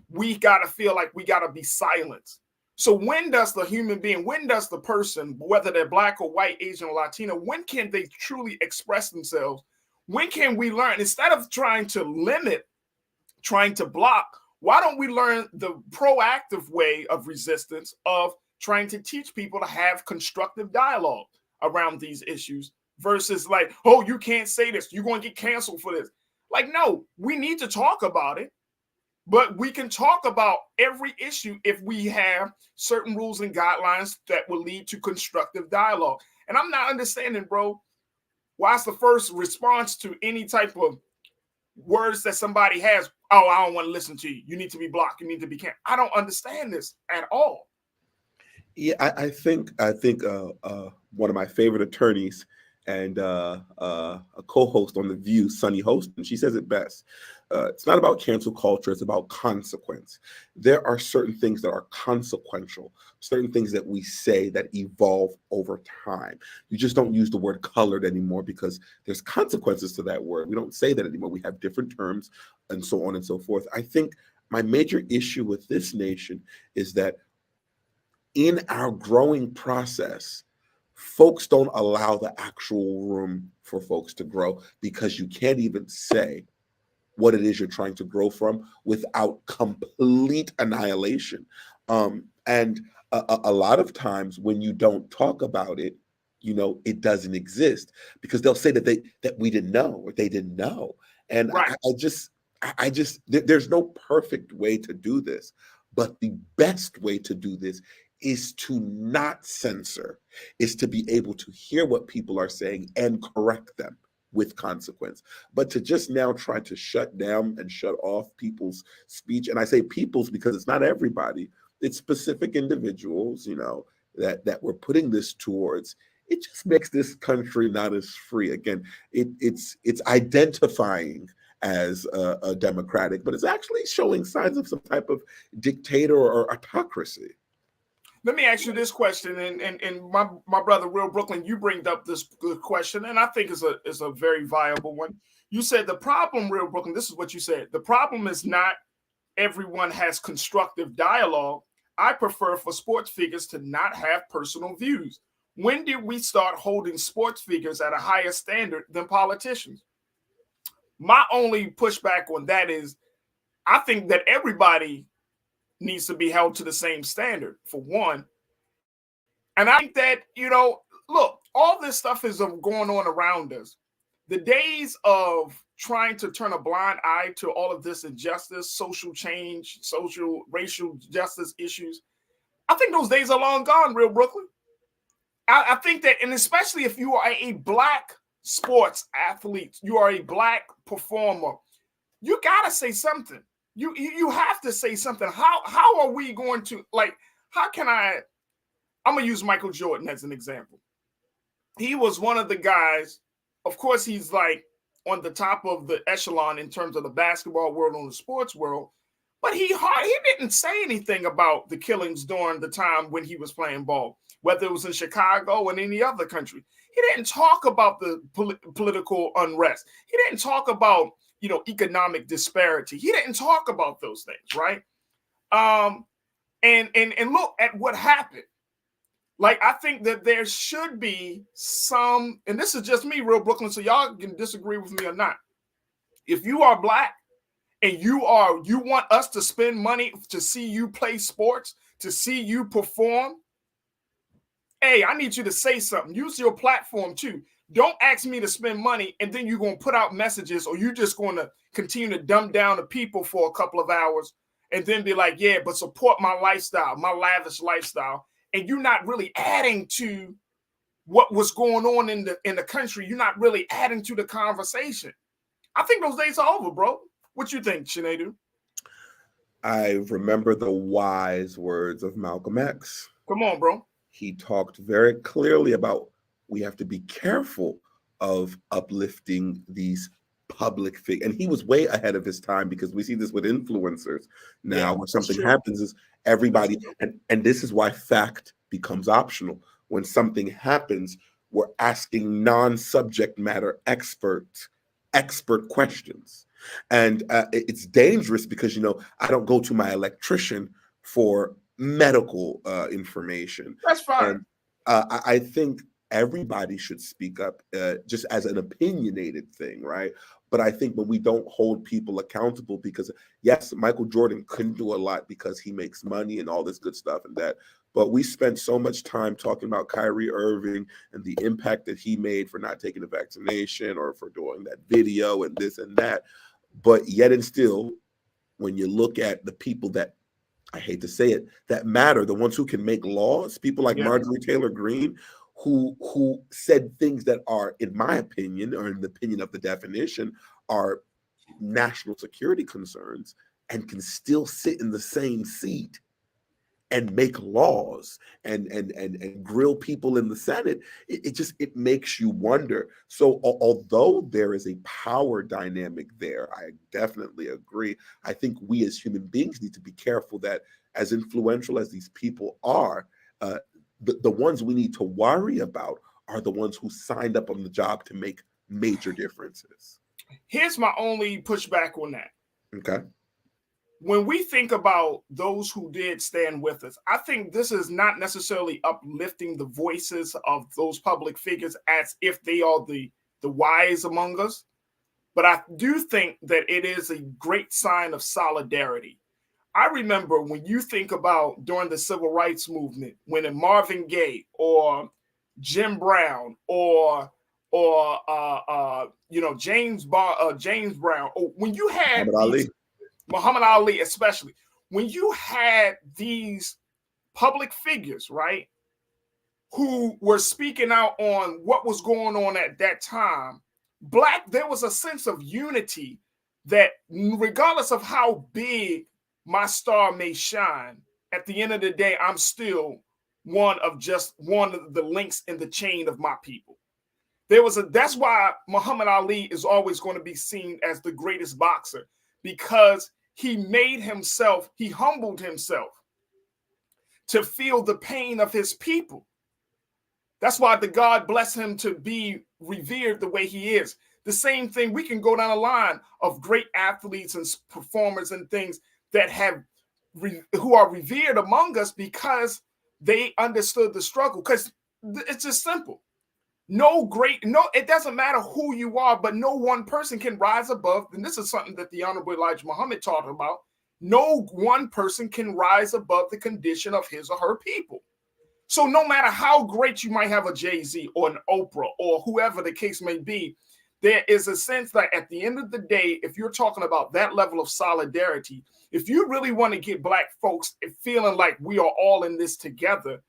we got to feel like we got to be silenced. So when does the human being, when does the person, whether they're black or white, Asian or Latino, when can they truly express themselves? When can we learn, instead of trying to limit, trying to block, why don't we learn the proactive way of resistance of trying to teach people to have constructive dialogue around these issues versus like, oh, you can't say this, you're going to get canceled for this. Like, no, we need to talk about it. But we can talk about every issue if we have certain rules and guidelines that will lead to constructive dialogue. And I'm not understanding, bro, why it's the first response to any type of words that somebody has. Oh, I don't want to listen to you. You need to be blocked. You need to be canceled. I don't understand this at all. Yeah, I think one of my favorite attorneys and a co-host on The View, Sunny Hostin, she says it best. It's not about cancel culture, it's about consequence. There are certain things that are consequential, certain things that we say that evolve over time. You just don't use the word colored anymore because there's consequences to that word. We don't say that anymore. We have different terms and so on and so forth. I think my major issue with this nation is that in our growing process, folks don't allow the actual room for folks to grow because you can't even say what it is you're trying to grow from without complete annihilation. And a lot of times when you don't talk about it, it doesn't exist because they'll say that we didn't know or they didn't know. And right. I just there's no perfect way to do this, but the best way to do this is to not censor, is to be able to hear what people are saying and correct them with consequence. But to just now try to shut down and shut off people's speech, and I say people's because it's not everybody, it's specific individuals, that we're putting this towards, it just makes this country not as free. Again, it's identifying as a democratic, but it's actually showing signs of some type of dictator or autocracy. Let me ask you this question, and my brother, Real Brooklyn, you bring up this good question, and I think it's a very viable one. You said the problem, Real Brooklyn, this is what you said. The problem is not everyone has constructive dialogue. I prefer for sports figures to not have personal views. When did we start holding sports figures at a higher standard than politicians? My only pushback on that is I think that everybody needs to be held to the same standard, for one. And I think that, look, all this stuff is going on around us. The days of trying to turn a blind eye to all of this injustice, social change, racial justice issues, I think those days are long gone, Real Brooklyn. I think that, and especially if you are a Black sports athlete, you are a Black performer, you got to say something. You have to say something. How are we going to, how can I'm going to use Michael Jordan as an example. He was one of the guys, of course, he's on the top of the echelon in terms of the basketball world and the sports world, but he didn't say anything about the killings during the time when he was playing ball, whether it was in Chicago or in any other country. He didn't talk about the political unrest. He didn't talk about, economic disparity. He didn't talk about those things, right? And look at what happened. I think that there should be some, and this is just me, Real Brooklyn, so y'all can disagree with me or not. If you are Black and you want us to spend money to see you play sports, to see you perform, hey, I need you to say something. Use your platform too. Don't ask me to spend money and then you're going to put out messages, or you're just going to continue to dumb down the people for a couple of hours and then be like, yeah, but support my lifestyle, my lavish lifestyle. And you're not really adding to what was going on in the country. You're not really adding to the conversation. I think those days are over, bro. What you think, Sinead? I remember the wise words of Malcolm X. Come on, bro. He talked very clearly about we have to be careful of uplifting these public figures. And he was way ahead of his time, because we see this with influencers now. When something happens, is everybody, and this is why fact becomes optional. When something happens, we're asking non-subject matter expert questions. And it's dangerous because, I don't go to my electrician for medical information. That's fine. I think everybody should speak up just as an opinionated thing, right? But I think when we don't hold people accountable, because yes, Michael Jordan couldn't do a lot because he makes money and all this good stuff and that, but we spent so much time talking about Kyrie Irving and the impact that he made for not taking the vaccination or for doing that video and this and that. But yet and still, when you look at the people that, I hate to say it, that matter, the ones who can make laws, people like Marjorie Taylor Greene, who said things that are, in my opinion, or in the opinion of the definition, are national security concerns, and can still sit in the same seat and make laws and grill people in the Senate. It makes you wonder. So although there is a power dynamic there, I definitely agree. I think we as human beings need to be careful that, as influential as these people are, the ones we need to worry about are the ones who signed up on the job to make major differences. Here's my only pushback on that. Okay. When we think about those who did stand with us, I think this is not necessarily uplifting the voices of those public figures as if they are the wise among us. But I do think that it is a great sign of solidarity. I remember when you think about during the civil rights movement, when Marvin Gaye or Jim Brown or James Brown, or when you had Muhammad Ali, especially when you had these public figures, right, who were speaking out on what was going on at that time, there was a sense of unity that regardless of how big my star may shine, at the end of the day, I'm still one of the links in the chain of my people. That's why Muhammad Ali is always going to be seen as the greatest boxer, because he humbled himself to feel the pain of his people. That's why the God bless him to be revered the way he is. The same thing, we can go down a line of great athletes and performers and things that who are revered among us because they understood the struggle. Because it's just simple. It doesn't matter who you are, but no one person can rise above. And this is something that the Honorable Elijah Muhammad talked about. No one person can rise above the condition of his or her people. So no matter how great you might have a Jay-Z or an Oprah or whoever the case may be, there is a sense that at the end of the day, if you're talking about that level of solidarity, if you really want to get Black folks feeling like we are all in this together,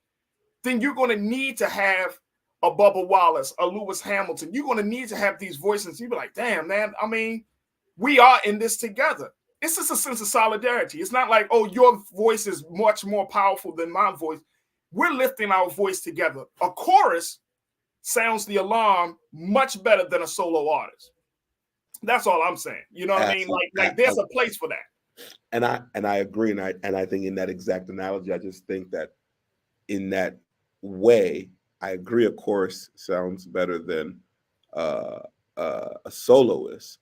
then you're going to need to have a Bubba Wallace, a Lewis Hamilton. You're going to need to have these voices. You'll be like, damn, man, I mean, we are in this together. It's just a sense of solidarity. It's not like, oh, your voice is much more powerful than my voice. We're lifting our voice together. A chorus sounds the alarm much better than a solo artist. That's all I'm saying. You know what I mean? Like there's a place for that. And I agree. And I think in that exact analogy, I just think that in that way, I agree a chorus sounds better than a soloist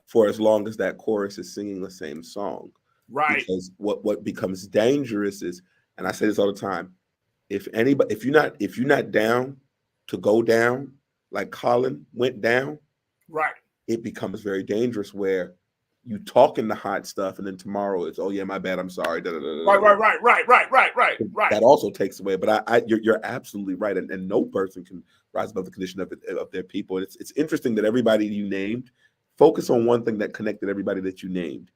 for as long as that chorus is singing the same song. Right. Because what becomes dangerous is, and I say this all the time, if you're not down to go down like Colin went down, right, it becomes very dangerous where you talking the hot stuff and then tomorrow it's, oh yeah, my bad, I'm sorry. Right. That also takes away. But you're absolutely right, and no person can rise above the condition of their people. It's interesting that everybody you named, focus on one thing that connected everybody that you named.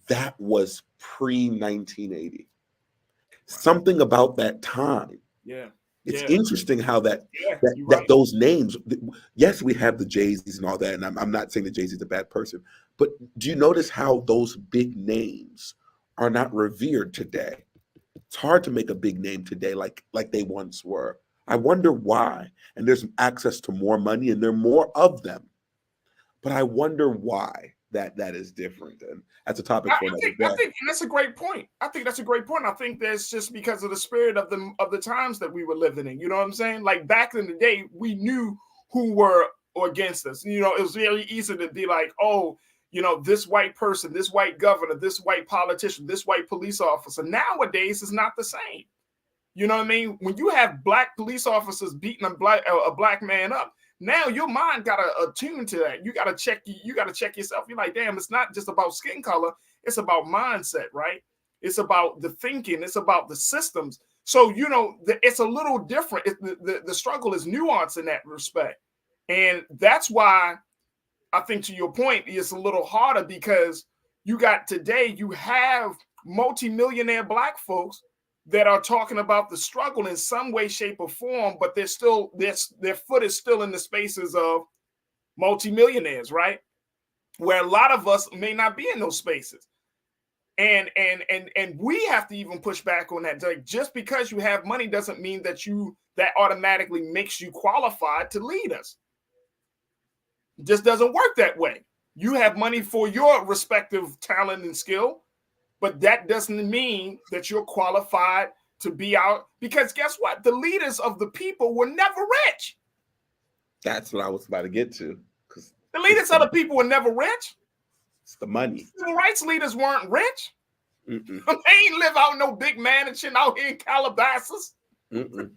That was pre-1980. Something about that time. Yeah. It's interesting how that those names, yes, we have the Jay-Z's and all that, and I'm not saying that Jay-Z's a bad person, but do you notice how those big names are not revered today? It's hard to make a big name today like they once were. I wonder why. And there's access to more money and there are more of them. But I wonder why that is different. And that's a topic for another day. I think that's a great point. I think that's just because of the spirit of the times that we were living in. You know what I'm saying? Like back in the day, we knew who were against us. You know, it was very easy to be like, oh, you know, this white person, this white governor, this white politician, this white police officer. Nowadays, it's not the same. You know what I mean? When you have black police officers beating a black man up, now your mind got to attune to that. You got to check yourself. You're like, damn, it's not just about skin color. It's about mindset, right? It's about the thinking. It's about the systems. So, you know, it's a little different. The struggle is nuanced in that respect. And that's why I think, to your point, it's a little harder because you got today, you have multimillionaire black folks that are talking about the struggle in some way, shape, or form, but they're still, their foot is still in the spaces of multimillionaires, right? Where a lot of us may not be in those spaces. And we have to even push back on that. Like, just because you have money doesn't mean that that automatically makes you qualified to lead us. It just doesn't work that way. You have money for your respective talent and skill, but that doesn't mean that you're qualified to be out, because guess what? The leaders of the people were never rich. That's what I was about to get to. Because the leaders of the people were never rich. It's the money. Civil rights leaders weren't rich. Mm-mm. They ain't live out no big mansion out here in Calabasas. Mm-mm.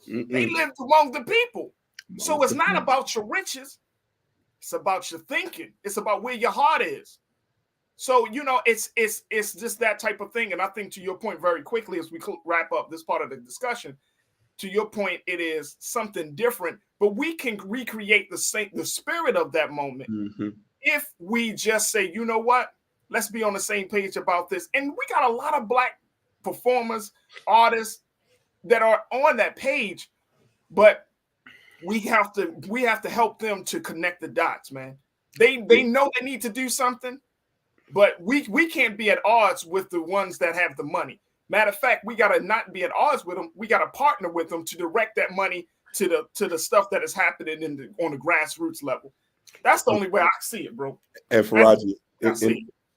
Mm-mm. They lived among the people. So it's not about your riches. It's about your thinking. It's about where your heart is. So, you know, it's just that type of thing. And I think, to your point, very quickly, as we wrap up this part of the discussion, to your point, it is something different, but we can recreate the spirit of that moment if we just say, you know what, let's be on the same page about this. And we got a lot of black performers, artists that are on that page, but we have to help them to connect the dots, man. They know they need to do something, but we can't be at odds with the ones that have the money. Matter of fact, we gotta not be at odds with them. We gotta partner with them to direct that money to the stuff that is happening on the grassroots level. That's the only way I see it, bro. And Farajii,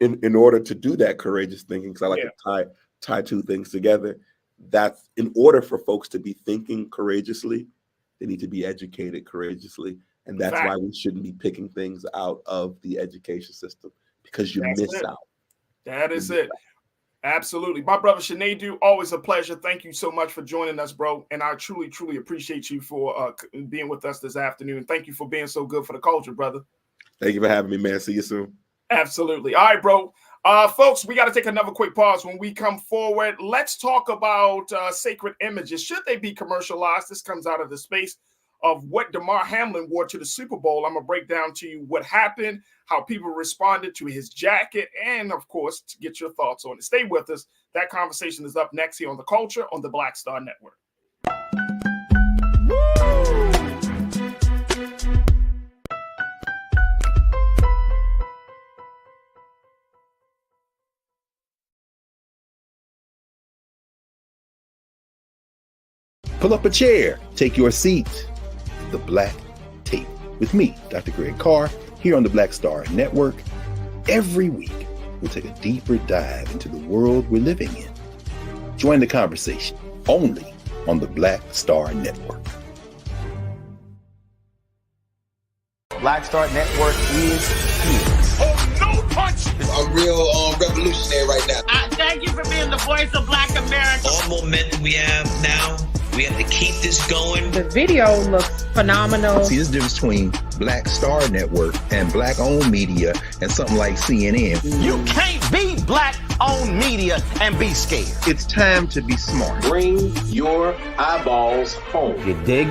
in order to do that courageous thinking, because I like to tie two things together, that's in order for folks to be thinking courageously, they need to be educated courageously. And that's why we shouldn't be picking things out of the education system, because you miss out. That is it. Absolutely. My brother Shanadu, always a pleasure. Thank you so much for joining us, bro. And I truly, truly appreciate you for being with us this afternoon. Thank you for being so good for the culture, brother. Thank you for having me, man. See you soon. Absolutely. All right, bro. Folks, we got to take another quick pause. When we come forward, let's talk about sacred images. Should they be commercialized? This comes out of the space of what Damar Hamlin wore to the Super Bowl. I'm going to break down to you what happened, how people responded to his jacket, and, of course, to get your thoughts on it. Stay with us. That conversation is up next here on The Culture on the Black Star Network. Pull up a chair, take your seat. The Black Tape with me, Dr. Greg Carr, here on the Black Star Network. Every week, we'll take a deeper dive into the world we're living in. Join the conversation only on the Black Star Network. Black Star Network is here. Oh, no punch! I'm real revolutionary right now. Thank you for being the voice of Black America. All momentum we have now, we have to keep this going. The video looks phenomenal. See, there's a difference between Black Star Network and black-owned media and something like CNN. You can't be black-owned media and be scared. It's time to be smart. Bring your eyeballs home. You dig?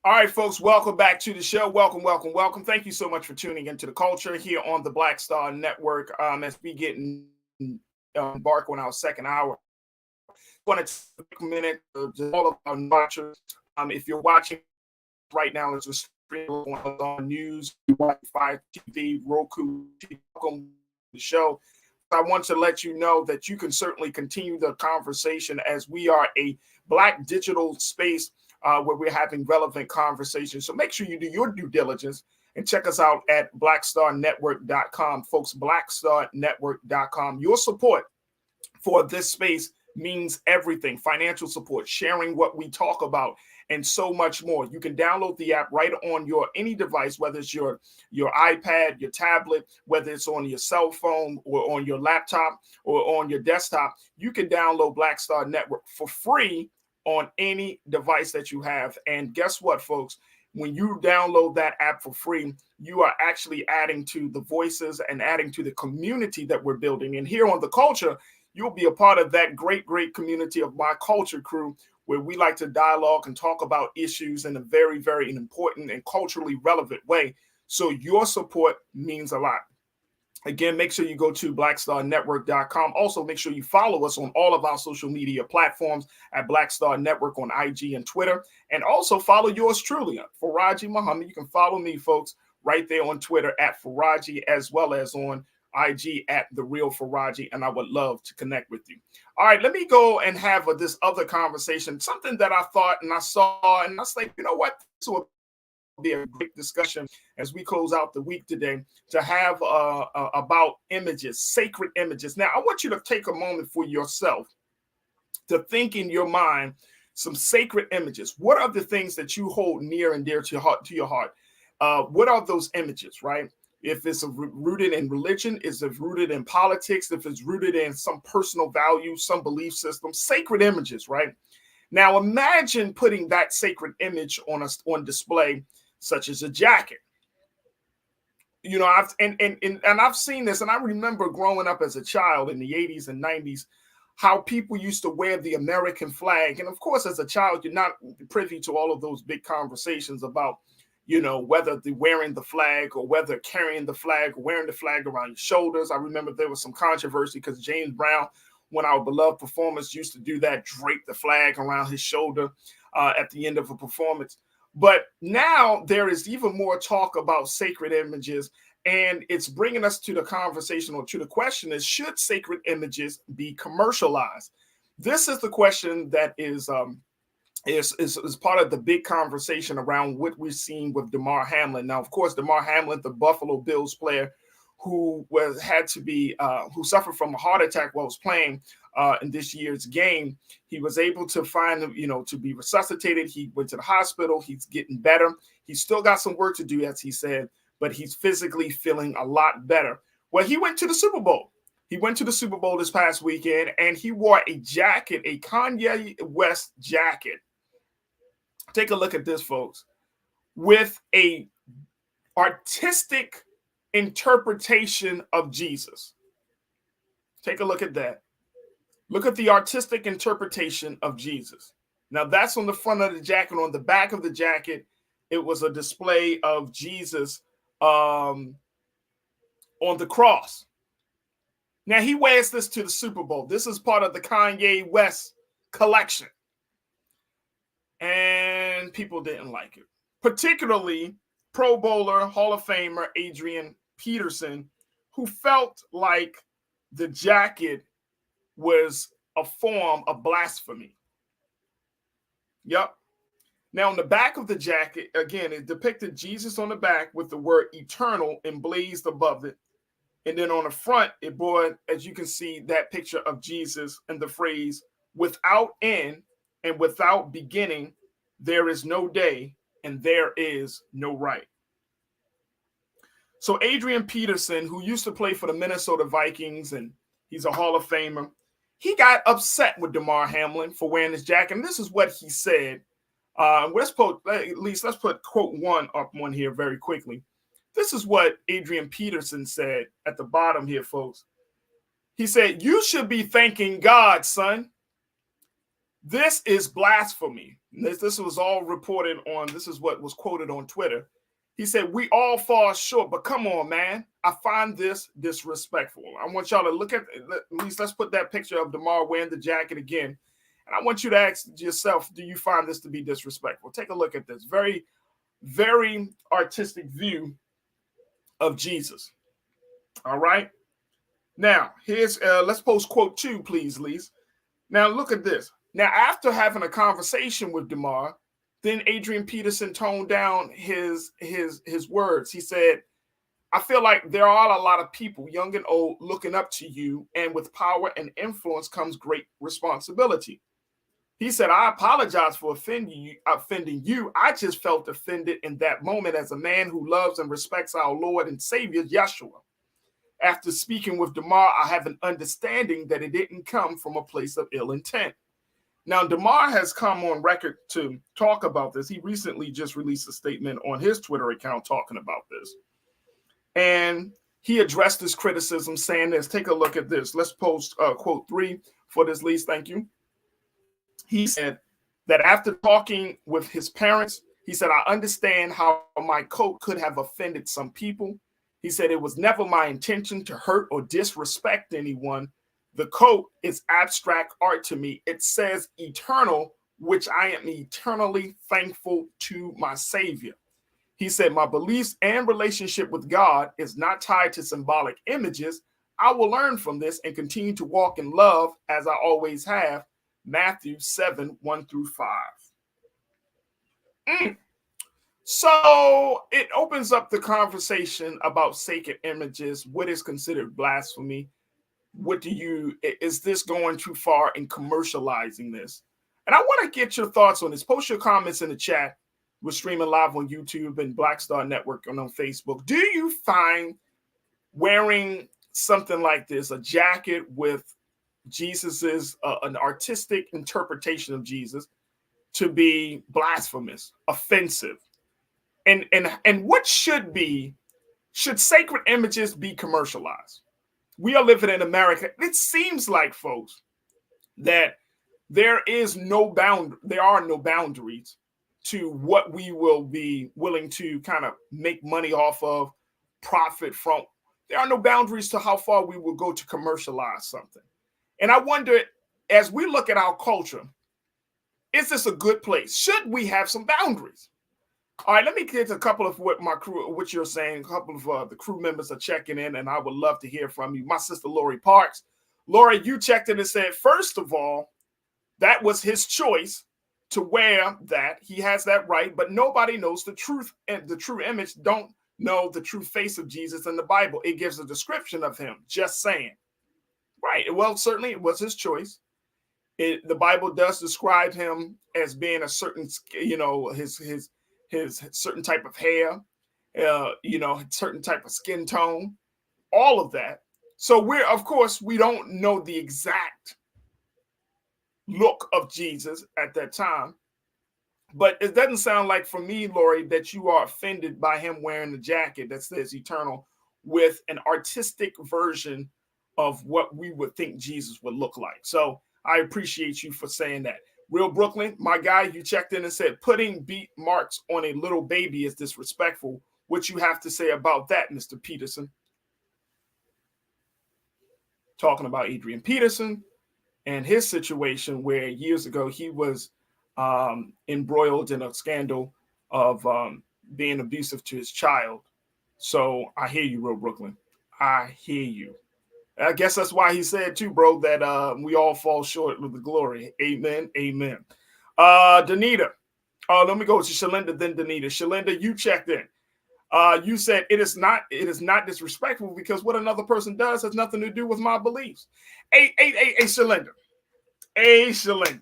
All right, folks, welcome back to the show. Welcome, welcome, welcome. Thank you so much for tuning into the culture here on the Black Star Network as we get embark on our second hour. I want to take a minute to all of our watchers. If you're watching right now, it's a stream on news, Fire TV, Roku, welcome to the show. I want to let you know that you can certainly continue the conversation, as we are a Black digital space where we're having relevant conversations. So make sure you do your due diligence and check us out at blackstarnetwork.com. Folks, blackstarnetwork.com. Your support for this space means everything. Financial support, sharing what we talk about, and so much more. You can download the app right on your any device, whether it's your iPad, your tablet, whether it's on your cell phone or on your laptop or on your desktop. You can download Black Star Network for free on any device that you have. And guess what, folks? When you download that app for free, you are actually adding to the voices and adding to the community that we're building. And here on The Culture, you'll be a part of that great, great community of My Culture crew, where we like to dialogue and talk about issues in a very, very important and culturally relevant way. So your support means a lot. Again, make sure you go to blackstarnetwork.com. Also, make sure you follow us on all of our social media platforms at Black Star Network on IG and Twitter. And also follow yours truly, Farajii Muhammad. You can follow me, folks, right there on Twitter at Farajii, as well as on IG at The Real Farajii. And I would love to connect with you. All right, let me go and have this other conversation, something that I thought and I saw, and I was like, you know what? This will be a great discussion as we close out the week today to have about images, sacred images. Now, I want you to take a moment for yourself to think in your mind some sacred images. What are the things that you hold near and dear to your heart? What are those images, right? If it's rooted in religion, is it rooted in politics? If it's rooted in some personal value, some belief system, sacred images, right? Now, imagine putting that sacred image on display, such as a jacket. You know, I've seen this, and I remember growing up as a child in the 80s and 90s, how people used to wear the American flag. And of course, as a child, you're not privy to all of those big conversations about, you know, whether the wearing the flag or whether carrying the flag or wearing the flag around your shoulders. I remember there was some controversy because James Brown, one of our beloved performers, used to do that, drape the flag around his shoulder at the end of a performance. But now there is even more talk about sacred images, and it's bringing us to the conversation, or to the question is, should sacred images be commercialized? This is the question that is part of the big conversation around what we're seeing with Damar Hamlin. Now, of course, Damar Hamlin, the Buffalo Bills player who suffered from a heart attack while was playing in this year's game, he was able to to be resuscitated. He went to the hospital. He's getting better. He's still got some work to do, as he said, but he's physically feeling a lot better. Well, he went to the Super Bowl. He went to the Super Bowl this past weekend, and he wore a jacket, a Kanye West jacket. Take a look at this, folks, with a artistic interpretation of Jesus. Take a look at that. Look at the artistic interpretation of Jesus. Now, that's on the front of the jacket. On the back of the jacket, it was a display of Jesus on the cross. Now, he wears this to the Super Bowl. This is part of the Kanye West collection. And people didn't like it, particularly Pro Bowler, Hall of Famer Adrian Peterson, who felt like the jacket was a form of blasphemy. Yep. Now, on the back of the jacket, again, it depicted Jesus on the back with the word eternal emblazoned above it. And then on the front, it bore, as you can see, that picture of Jesus and the phrase, without end and without beginning, there is no day and there is no right. So Adrian Peterson, who used to play for the Minnesota Vikings, and he's a Hall of Famer, he got upset with Damar Hamlin for wearing his jacket. And this is what he said. Let's put quote one up one here very quickly. This is what Adrian Peterson said at the bottom here, folks. He said, "You should be thanking God, son. This is blasphemy." This was all reported on. This is what was quoted on Twitter. He said, "We all fall short, but come on, man. I find this disrespectful." I want y'all to look at least let's put that picture of Damar wearing the jacket again. And I want you to ask yourself, do you find this to be disrespectful? Take a look at this. Very, very artistic view of Jesus. All right. Now, here's let's post quote 2, please, Lise. Now, look at this. Now, after having a conversation with Damar, then Adrian Peterson toned down his words. He said, "I feel like there are a lot of people, young and old, looking up to you, and with power and influence comes great responsibility." He said, "I apologize for offending you. I just felt offended in that moment as a man who loves and respects our Lord and Savior, Yeshua. After speaking with Damar, I have an understanding that it didn't come from a place of ill intent." Now, DeMar has come on record to talk about this. He recently just released a statement on his Twitter account talking about this. And he addressed this criticism saying this. Take a look at this. Let's post quote 3 for this, Lise. Thank you. He said that after talking with his parents, he said, I understand how my coat could have offended some people. He said, it was never my intention to hurt or disrespect anyone. The coat is abstract art to me. It says eternal, which I am eternally thankful to my Savior. He said, my beliefs and relationship with God is not tied to symbolic images. I will learn from this and continue to walk in love as I always have. Matthew 7, 1-5. So it opens up the conversation about sacred images. What is considered blasphemy? Is this going too far in commercializing this? And I want to get your thoughts on this. Post your comments in the chat. We're streaming live on YouTube and Black Star Network and on Facebook. Do you find wearing something like this, a jacket with Jesus's an artistic interpretation of Jesus, to be blasphemous, offensive? And what should sacred images be commercialized? We are living in America. It seems like, folks, that there are no boundaries to what we will be willing to kind of make money off of, profit from. There are no boundaries to how far we will go to commercialize something. And I wonder, as we look at our culture, is this a good place? Should we have some boundaries? All right, let me get a couple of what you're saying. A couple of the crew members are checking in, and I would love to hear from you. My sister, Lori Parks. Lori, you checked in and said, first of all, that was his choice to wear that. He has that right, but nobody knows the truth, and the true image don't know the true face of Jesus in the Bible. It gives a description of him, just saying. Right, well, certainly it was his choice. The Bible does describe him as being a certain, his certain type of hair, certain type of skin tone, all of that. So we don't know the exact look of Jesus at that time, but it doesn't sound like, for me, Lori, that you are offended by him wearing the jacket that says eternal with an artistic version of what we would think Jesus would look like. So I appreciate you for saying that. Real Brooklyn, my guy, you checked in and said, putting beat marks on a little baby is disrespectful. What you have to say about that, Mr. Peterson? Talking about Adrian Peterson and his situation where years ago he was embroiled in a scandal of being abusive to his child. So I hear you, Real Brooklyn. I hear you. I guess that's why he said too, bro, that we all fall short with the glory. Amen. Amen. Danita. Let me go to Shalinda, then Danita. Shalinda, you checked in. You said it is not disrespectful because what another person does has nothing to do with my beliefs. Hey, Shalinda. Hey, Shalinda.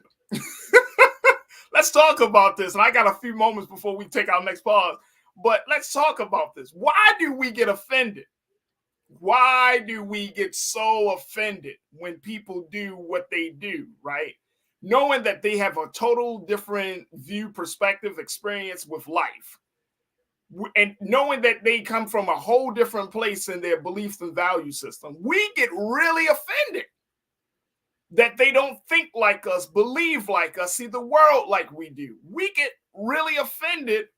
Let's talk about this. And I got a few moments before we take our next pause. But let's talk about this. Why do we get offended? Why do we get so offended when people do what they do, right? Knowing that they have a total different view, perspective, experience with life. And knowing that they come from a whole different place in their beliefs and value system, we get really offended that they don't think like us, believe like us, see the world like we do. We get really offended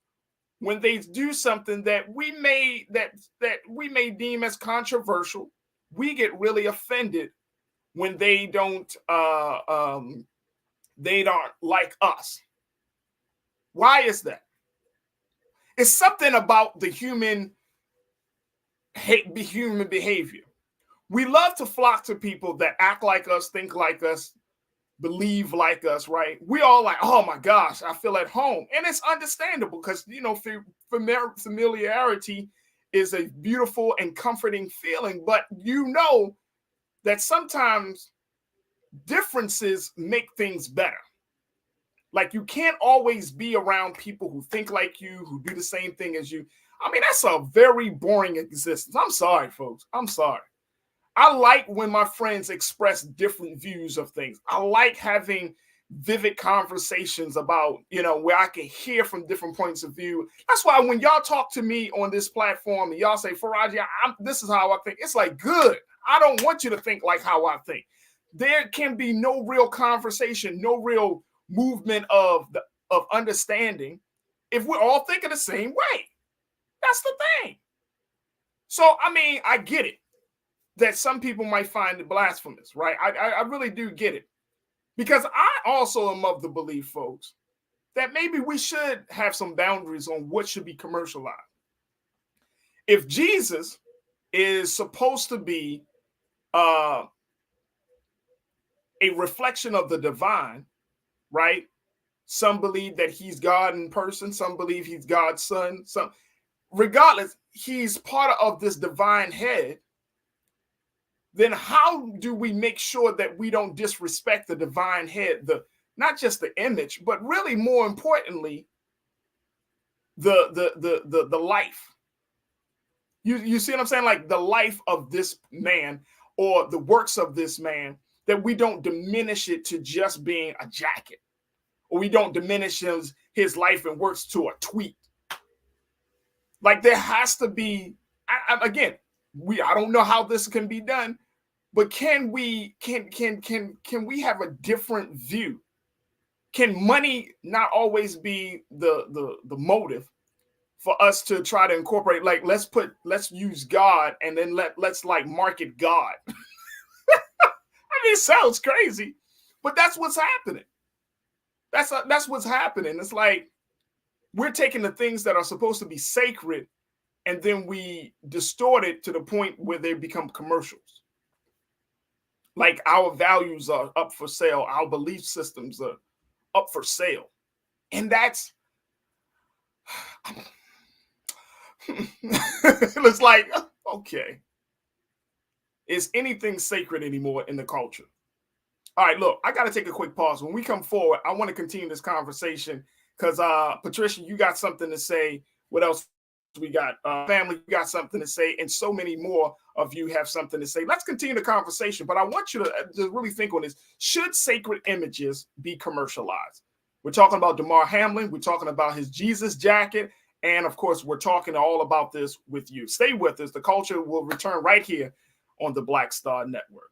when they do something that we may deem as controversial. We get really offended when they don't like us. Why is that? It's something about the human behavior. We love to flock to people that act like us, think like us, believe like us, right? We all like, oh my gosh, I feel at home. And it's understandable because, familiarity is a beautiful and comforting feeling. But you know that sometimes differences make things better. Like you can't always be around people who think like you, who do the same thing as you. I mean, that's a very boring existence. I'm sorry, folks. I'm sorry. I like when my friends express different views of things. I like having vivid conversations about, where I can hear from different points of view. That's why when y'all talk to me on this platform and y'all say, Farajii, this is how I think, it's like, good. I don't want you to think like how I think. There can be no real conversation, no real movement of understanding if we're all thinking the same way. That's the thing. So, I mean, I get it that some people might find it blasphemous, right? I really do get it. Because I also am of the belief, folks, that maybe we should have some boundaries on what should be commercialized. If Jesus is supposed to be a reflection of the divine, right? Some believe that he's God in person. Some believe he's God's son. Regardless, he's part of this divine head. Then how do we make sure that we don't disrespect the divine head, not just the image, but really more importantly, the life? You see what I'm saying? Like the life of this man or the works of this man, that we don't diminish it to just being a jacket, or we don't diminish his life and works to a tweet. Like there has to be, again, I don't know how this can be done, but can we have a different view? Can money not always be the motive for us to try to incorporate? Like let's use God and then let's like market God. I mean, it sounds crazy, but that's what's happening. That's what's happening. It's like we're taking the things that are supposed to be sacred and then we distort it to the point where they become commercials. Like our values are up for sale. Our belief systems are up for sale. And that's, it's like, okay. Is anything sacred anymore in the culture? All right, look, I got to take a quick pause. When we come forward, I want to continue this conversation because, Patricia, you got something to say. What else we got? Family, you got something to say. And so many more of you have something to say. Let's continue the conversation. But I want you to really think on this. Should sacred images be commercialized? We're talking about Damar Hamlin. We're talking about his Jesus jacket. And, of course, we're talking all about this with you. Stay with us. The culture will return right here on the Black Star Network.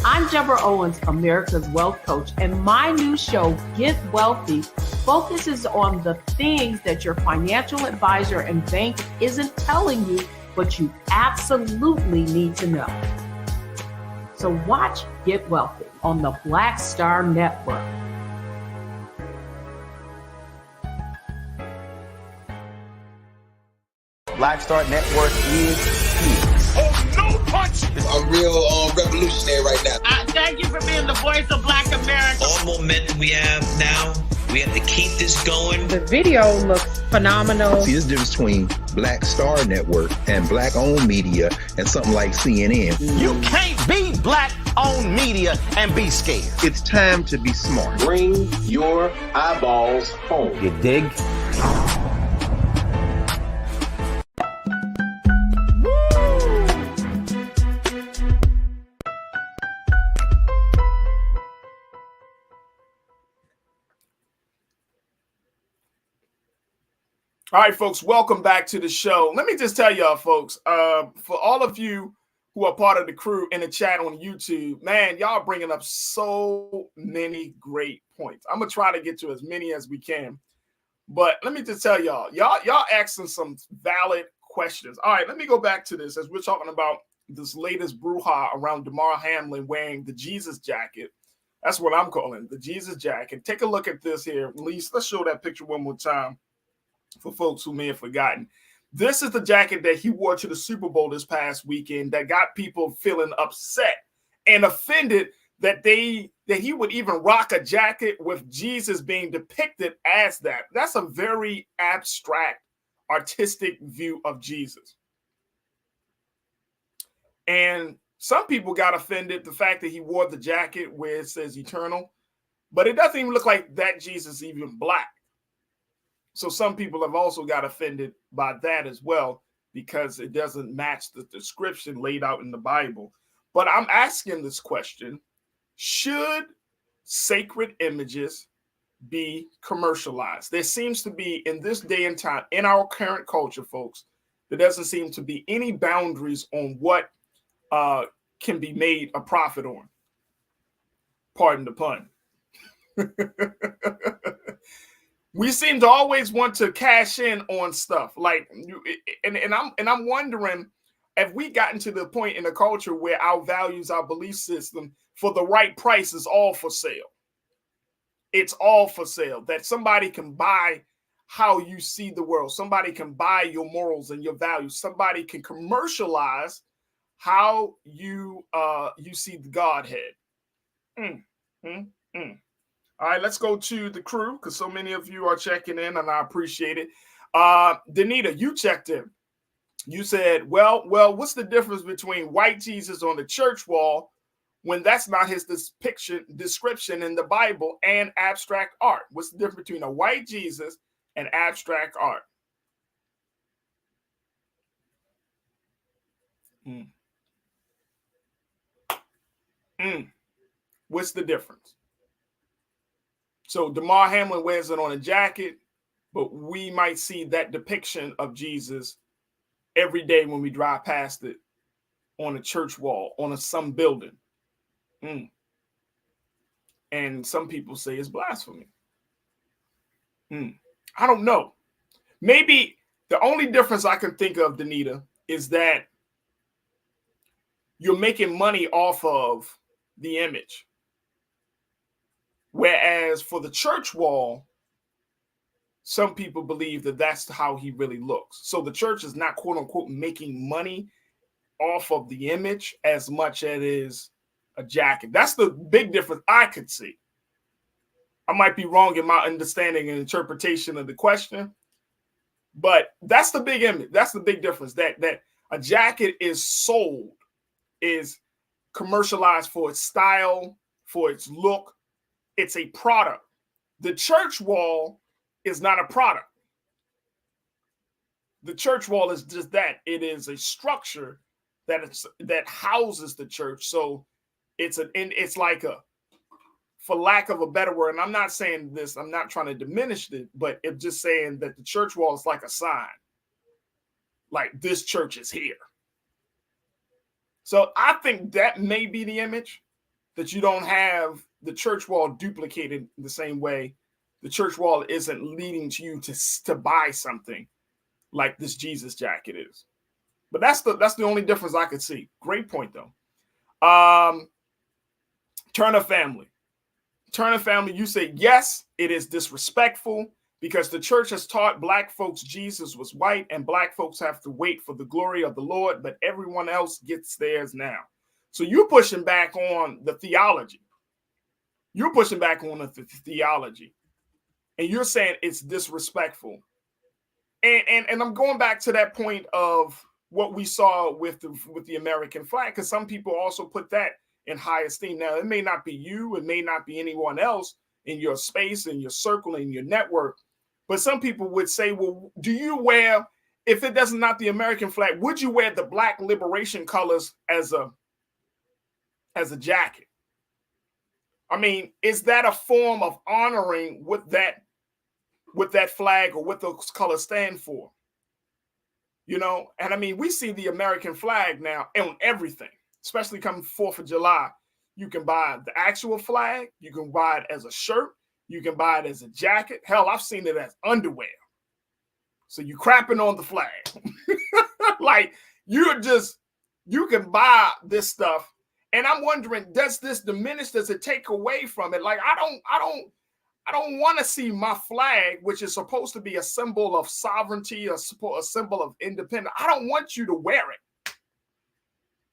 I'm Deborah Owens, America's Wealth Coach, and my new show, Get Wealthy, focuses on the things that your financial advisor and bank isn't telling you, but you absolutely need to know. So watch Get Wealthy on the Black Star Network. Black Star Network is here. Oh, no punch! I'm real revolutionary right now. Thank you for being the voice of Black America. All momentum we have now, we have to keep this going. The video looks phenomenal. See, there's a difference between Black Star Network and black-owned media and something like CNN. You can't be black-owned media and be scared. It's time to be smart. Bring your eyeballs home. You dig? All right, folks, welcome back to the show. Let me just tell y'all, folks, for all of you who are part of the crew in the chat on YouTube, man, y'all bringing up so many great points. I'm going to try to get to as many as we can. But let me just tell y'all asking some valid questions. All right, let me go back to this as we're talking about this latest brouhaha around Damar Hamlin wearing the Jesus jacket. That's what I'm calling it, the Jesus jacket. Take a look at this here. Elise, let's show that picture one more time for folks who may have forgotten. This is the jacket that he wore to the Super Bowl this past weekend that got people feeling upset and offended that he would even rock a jacket with Jesus being depicted as that. That's a very abstract, artistic view of Jesus. And some people got offended the fact that he wore the jacket where it says eternal. But it doesn't even look like that Jesus is even black. So some people have also got offended by that as well, because it doesn't match the description laid out in the Bible. But I'm asking this question: should sacred images be commercialized? There seems to be, in this day and time, in our current culture, folks, there doesn't seem to be any boundaries on what can be made a profit on. Pardon the pun. We seem to always want to cash in on stuff like, and I'm wondering, have we gotten to the point in the culture where our values, our belief system, for the right price is all for sale? It's all for sale, that somebody can buy how you see the world. Somebody can buy your morals and your values. Somebody can commercialize how you see the Godhead. All right, let's go to the crew, because so many of you are checking in, and I appreciate it. Danita, you checked in. You said, well, what's the difference between white Jesus on the church wall, when that's not his description in the Bible, and abstract art? What's the difference between a white Jesus and abstract art? What's the difference? So Damar Hamlin wears it on a jacket, but we might see that depiction of Jesus every day when we drive past it on a church wall, on some building. And some people say it's blasphemy. I don't know. Maybe the only difference I can think of, Danita, is that you're making money off of the image. Whereas for the church wall, some people believe that that's how he really looks. So the church is not, quote unquote, making money off of the image as much as it is a jacket. That's the big difference I could see. I might be wrong in my understanding and interpretation of the question, but that's the big image. That's the big difference, that a jacket is sold, is commercialized for its style, for its look. It's a product. The church wall is not a product. The church wall is just that. It is a structure that houses the church. So it's like a, for lack of a better word, and I'm not saying this, I'm not trying to diminish it, but it's just saying that the church wall is like a sign. Like, this church is here. So I think that may be the image, that you don't have the church wall duplicated the same way. The church wall isn't leading to you to buy something like this Jesus jacket is. But that's the only difference I could see. Great point, though. Turner family, you say, yes, it is disrespectful because the church has taught black folks Jesus was white and black folks have to wait for the glory of the Lord, but everyone else gets theirs now. So you're pushing back on the theology. You're pushing back on the theology. And you're saying it's disrespectful. And I'm going back to that point of what we saw with the American flag, because some people also put that in high esteem. Now, it may not be you, it may not be anyone else in your space, in your circle, in your network, but some people would say, well, do you wear, if it doesn't not the American flag, would you wear the black liberation colors as a jacket? I mean, is that a form of honoring what that flag or what those colors stand for? You know, and I mean, we see the American flag now on everything, especially coming 4th of July. You can buy the actual flag. You can buy it as a shirt. You can buy it as a jacket. Hell, I've seen it as underwear. So you crapping on the flag. Like, you can buy this stuff. And I'm wondering, does this diminish? Does it take away from it? Like, I don't want to see my flag, which is supposed to be a symbol of sovereignty, a symbol of independence. I don't want you to wear it.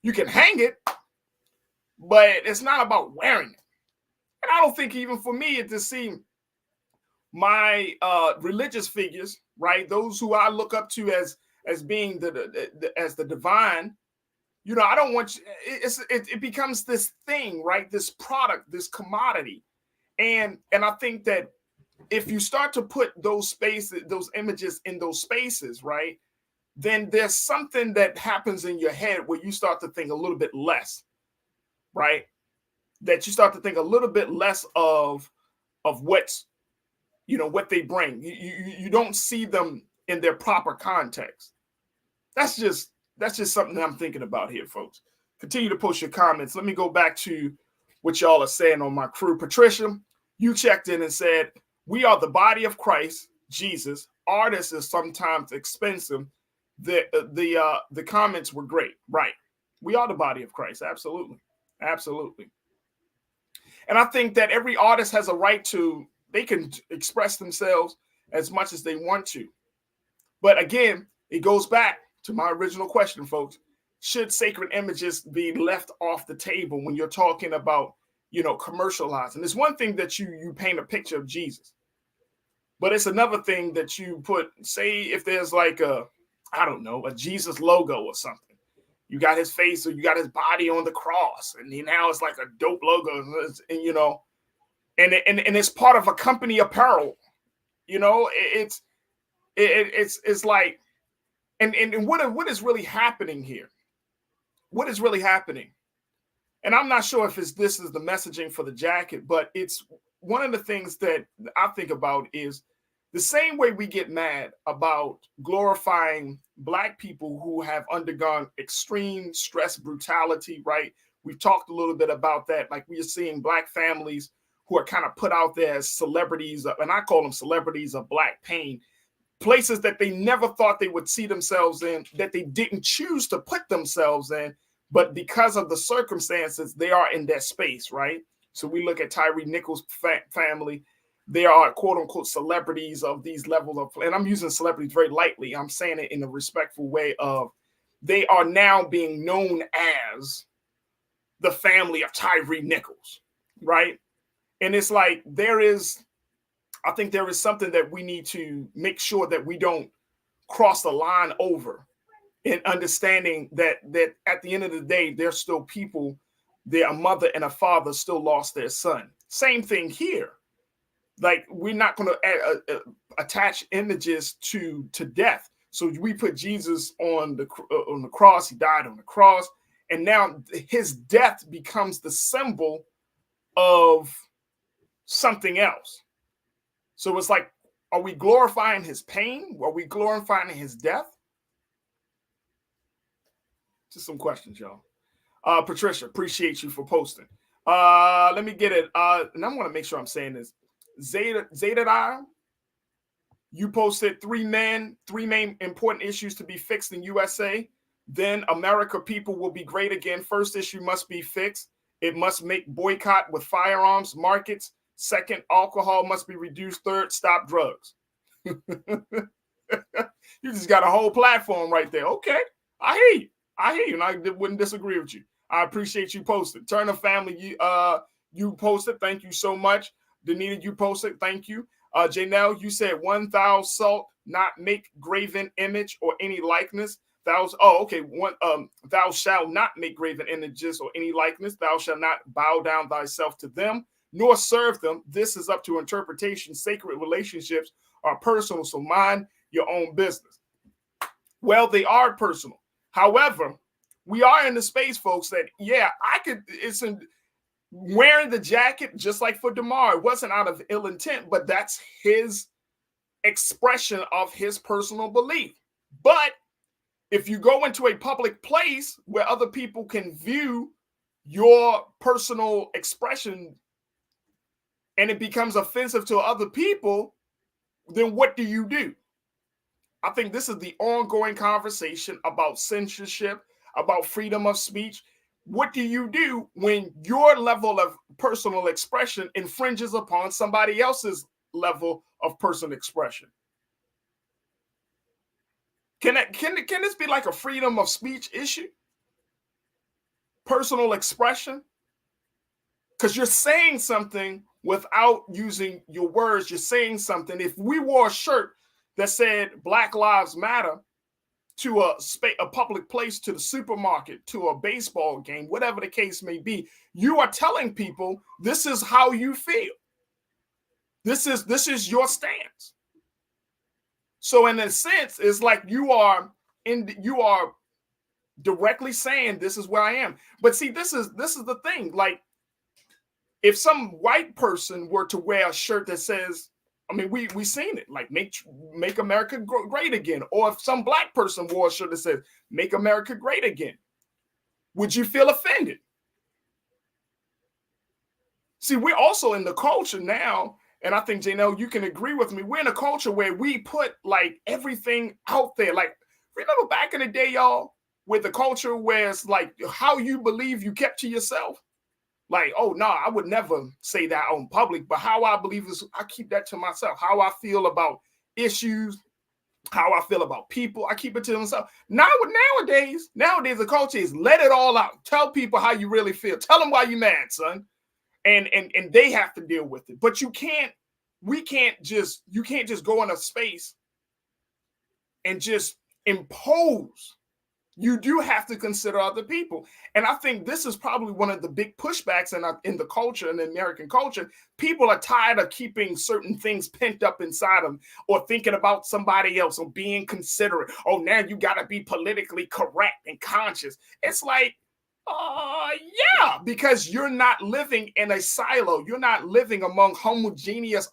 You can hang it, but it's not about wearing it. And I don't think even for me to see my religious figures, right, those who I look up to as being as the divine, you know, I don't want you, it becomes this thing, right, this product, this commodity. And I think that if you start to put those spaces, those images in those spaces, right, then there's something that happens in your head where you start to think a little bit less, right? That you start to think a little bit less of what's, what they bring. You don't see them in their proper context. That's just something that I'm thinking about here, folks. Continue to post your comments. Let me go back to what y'all are saying on my crew. Patricia, you checked in and said, we are the body of Christ, Jesus. Artists is sometimes expensive. The comments were great. Right. We are the body of Christ. Absolutely. Absolutely. And I think that every artist has a right to, they can express themselves as much as they want to. But again, it goes back to my original question, folks. Should sacred images be left off the table when you're talking about, commercializing? It's one thing that you paint a picture of Jesus, but it's another thing that you put, say, if there's like a Jesus logo or something. You got his face or you got his body on the cross, and now it's like a dope logo, and it's part of a company apparel. It's like, and what is really happening here? What is really happening? And I'm not sure if this is the messaging for the jacket, but it's one of the things that I think about is the same way we get mad about glorifying Black people who have undergone extreme stress, brutality, right? We've talked a little bit about that. Like, we are seeing Black families who are kind of put out there as celebrities, and I call them celebrities of Black pain, places that they never thought they would see themselves in, that they didn't choose to put themselves in, but because of the circumstances, they are in that space, right? So we look at Tyree Nichols' family. They are quote unquote celebrities of these levels of, and I'm using celebrities very lightly. I'm saying it in a respectful way of, they are now being known as the family of Tyree Nichols, right? And it's like, I think there is something that we need to make sure that we don't cross the line over, in understanding that at the end of the day, there's still people, a mother and a father still lost their son. Same thing here. Like, we're not going to attach images to death. So we put Jesus on the cross. He died on the cross, and now his death becomes the symbol of something else. So it's like, are we glorifying his pain? Are we glorifying his death? Just some questions, y'all. Patricia, appreciate you for posting. Let me get it. And I want to make sure I'm saying this. Zeta, you posted three main important issues to be fixed in USA. Then America people will be great again. First issue must be fixed. It must make boycott with firearms markets. Second, alcohol must be reduced. Third, stop drugs. You just got a whole platform right there. Okay, I hear you. And I wouldn't disagree with you. I appreciate you posting. Turner family, you posted. Thank you so much. Danita, you posted. Thank you. Janelle, you said, one thou shalt not make graven image or any likeness. Thou shalt not make graven images or any likeness. Thou shalt not bow down thyself to them, nor serve them. This is up to interpretation. Sacred relationships are personal, so mind your own business. Well, they are personal. However, we are in the space, folks, that, wearing the jacket, just like for DeMar, it wasn't out of ill intent, but that's his expression of his personal belief. But if you go into a public place where other people can view your personal expression and it becomes offensive to other people, then what do you do? I think this is the ongoing conversation about censorship, about freedom of speech. What do you do when your level of personal expression infringes upon somebody else's level of personal expression? Can this be like a freedom of speech issue? Personal expression? Because you're saying something without using your words. You're saying something. If we wore a shirt that said Black Lives Matter to a public place, to the supermarket, to a baseball game, whatever the case may be, you are telling people this is how you feel. This is your stance. So in a sense, it's like you are directly saying this is where I am. But see, this is the thing. Like, if some white person were to wear a shirt that says, I mean, we seen it, like make America great again, or if some black person wore a shirt that says make America great again, would you feel offended? See, we're also in the culture now, and I think, Janelle, you can agree with me. We're in a culture where we put like everything out there. Like, remember back in the day, y'all, with the culture where it's like how you believe you kept to yourself? Like, oh, no, I would never say that on public, but how I believe is I keep that to myself. How I feel about issues, how I feel about people, I keep it to myself. Nowadays, the culture is let it all out. Tell people how you really feel. Tell them why you're mad, son. And they have to deal with it. But you can't just go in a space and just impose. You do have to consider other people. And I think this is probably one of the big pushbacks in the culture, in the American culture. People are tired of keeping certain things pent up inside them, or thinking about somebody else, or being considerate. Oh, now you got to be politically correct and conscious. It's like, yeah, because you're not living in a silo. You're not living among a homogeneous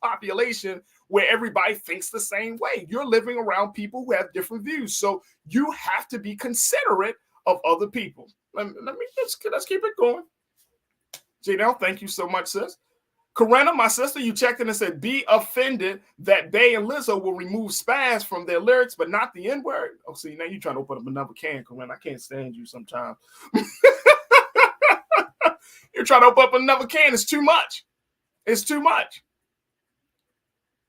population where everybody thinks the same way. You're living around people who have different views. So you have to be considerate of other people. Let's keep it going. Janelle, thank you so much, sis. Corinna, my sister, you checked in and said, be offended that Bey and Lizzo will remove spaz from their lyrics, but not the N-word. Oh, see, now you're trying to open up another can, Corinna. I can't stand you sometimes. You're trying to open up another can. It's too much. It's too much.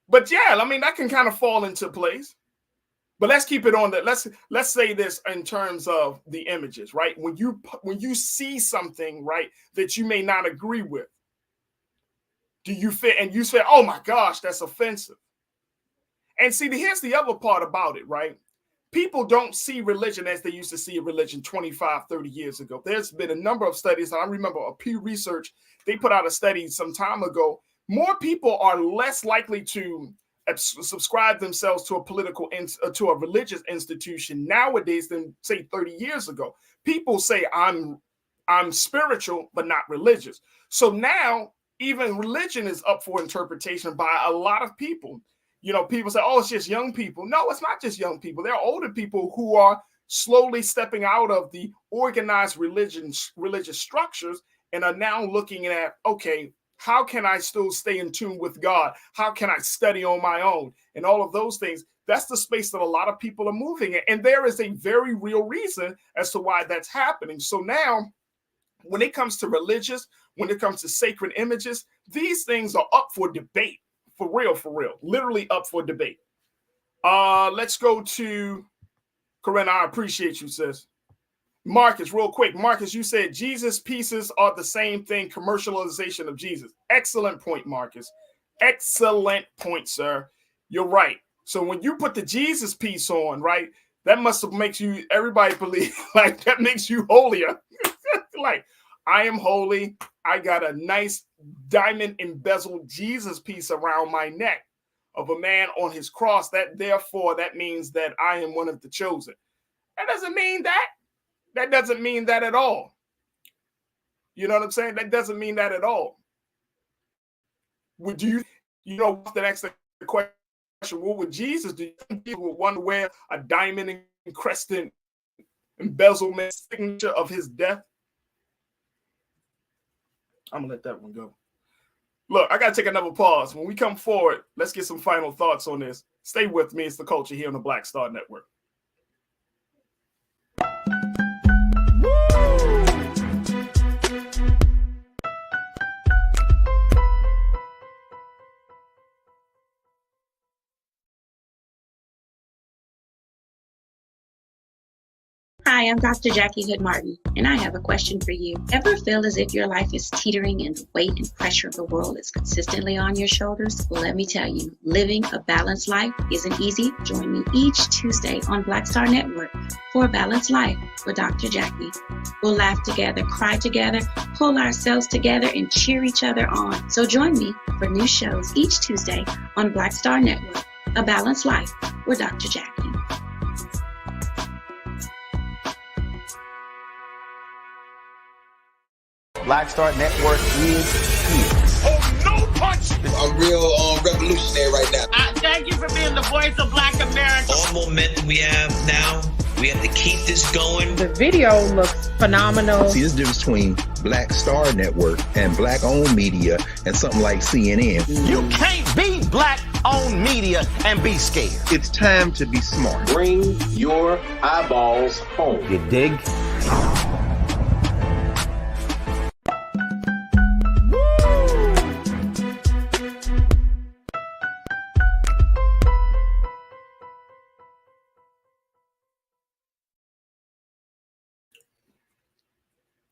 But yeah, I mean, that can kind of fall into place. But let's keep it on that. Let's say this in terms of the images, right? When you see something, right, that you may not agree with, do you fit and you say, oh my gosh, that's offensive? And see, here's the other part about it, right? People don't see religion as they used to see religion 25, 30 years ago. There's been a number of studies. I remember a Pew Research, they put out a study some time ago. More people are less likely to subscribe themselves to to a religious institution nowadays than, say, 30 years ago. People say, I'm spiritual, but not religious. So now, even religion is up for interpretation by a lot of people. You know, people say, oh, it's just young people. No, it's not just young people. There are older people who are slowly stepping out of the organized religious structures and are now looking at, okay, how can I still stay in tune with God? How can I study on my own? And all of those things. That's the space that a lot of people are moving in. And there is a very real reason as to why that's happening. So now, when it comes to religious, when it comes to sacred images, these things are up for debate. For real, literally up for debate. Let's go to Corinna. I appreciate you, sis. Marcus, real quick. Marcus, you said Jesus pieces are the same thing, commercialization of Jesus. Excellent point, Marcus. Excellent point, sir. You're right. So when you put the Jesus piece on, right, that must have makes you, everybody believe, like that makes you holier. Like, I am holy. I got a nice diamond embezzled Jesus piece around my neck of a man on his cross. That means that I am one of the chosen. That doesn't mean that. That doesn't mean that at all. You know what I'm saying? That doesn't mean that at all. Would the next question, what would Jesus do? You would want to wear a diamond encrusted embezzlement signature of his death? I'm gonna let that one go. Look, I gotta take another pause. When we come forward, let's get some final thoughts on this. Stay with me. It's the culture here on the Black Star Network. Hi, I'm Dr. Jackie Hood Martin, and I have a question for you. Ever feel as if your life is teetering and the weight and pressure of the world is consistently on your shoulders? Well, let me tell you, living a balanced life isn't easy. Join me each Tuesday on Black Star Network for A Balanced Life with Dr. Jackie. We'll laugh together, cry together, pull ourselves together, and cheer each other on. So join me for new shows each Tuesday on Black Star Network, A Balanced Life with Dr. Jackie. Black Star Network is here. Oh, no punch! I'm real revolutionary right now. Thank you for being the voice of Black America. All momentum we have now, we have to keep this going. The video looks phenomenal. See, there's a difference between Black Star Network and black-owned media and something like CNN. You can't be black-owned media and be scared. It's time to be smart. Bring your eyeballs home. You dig?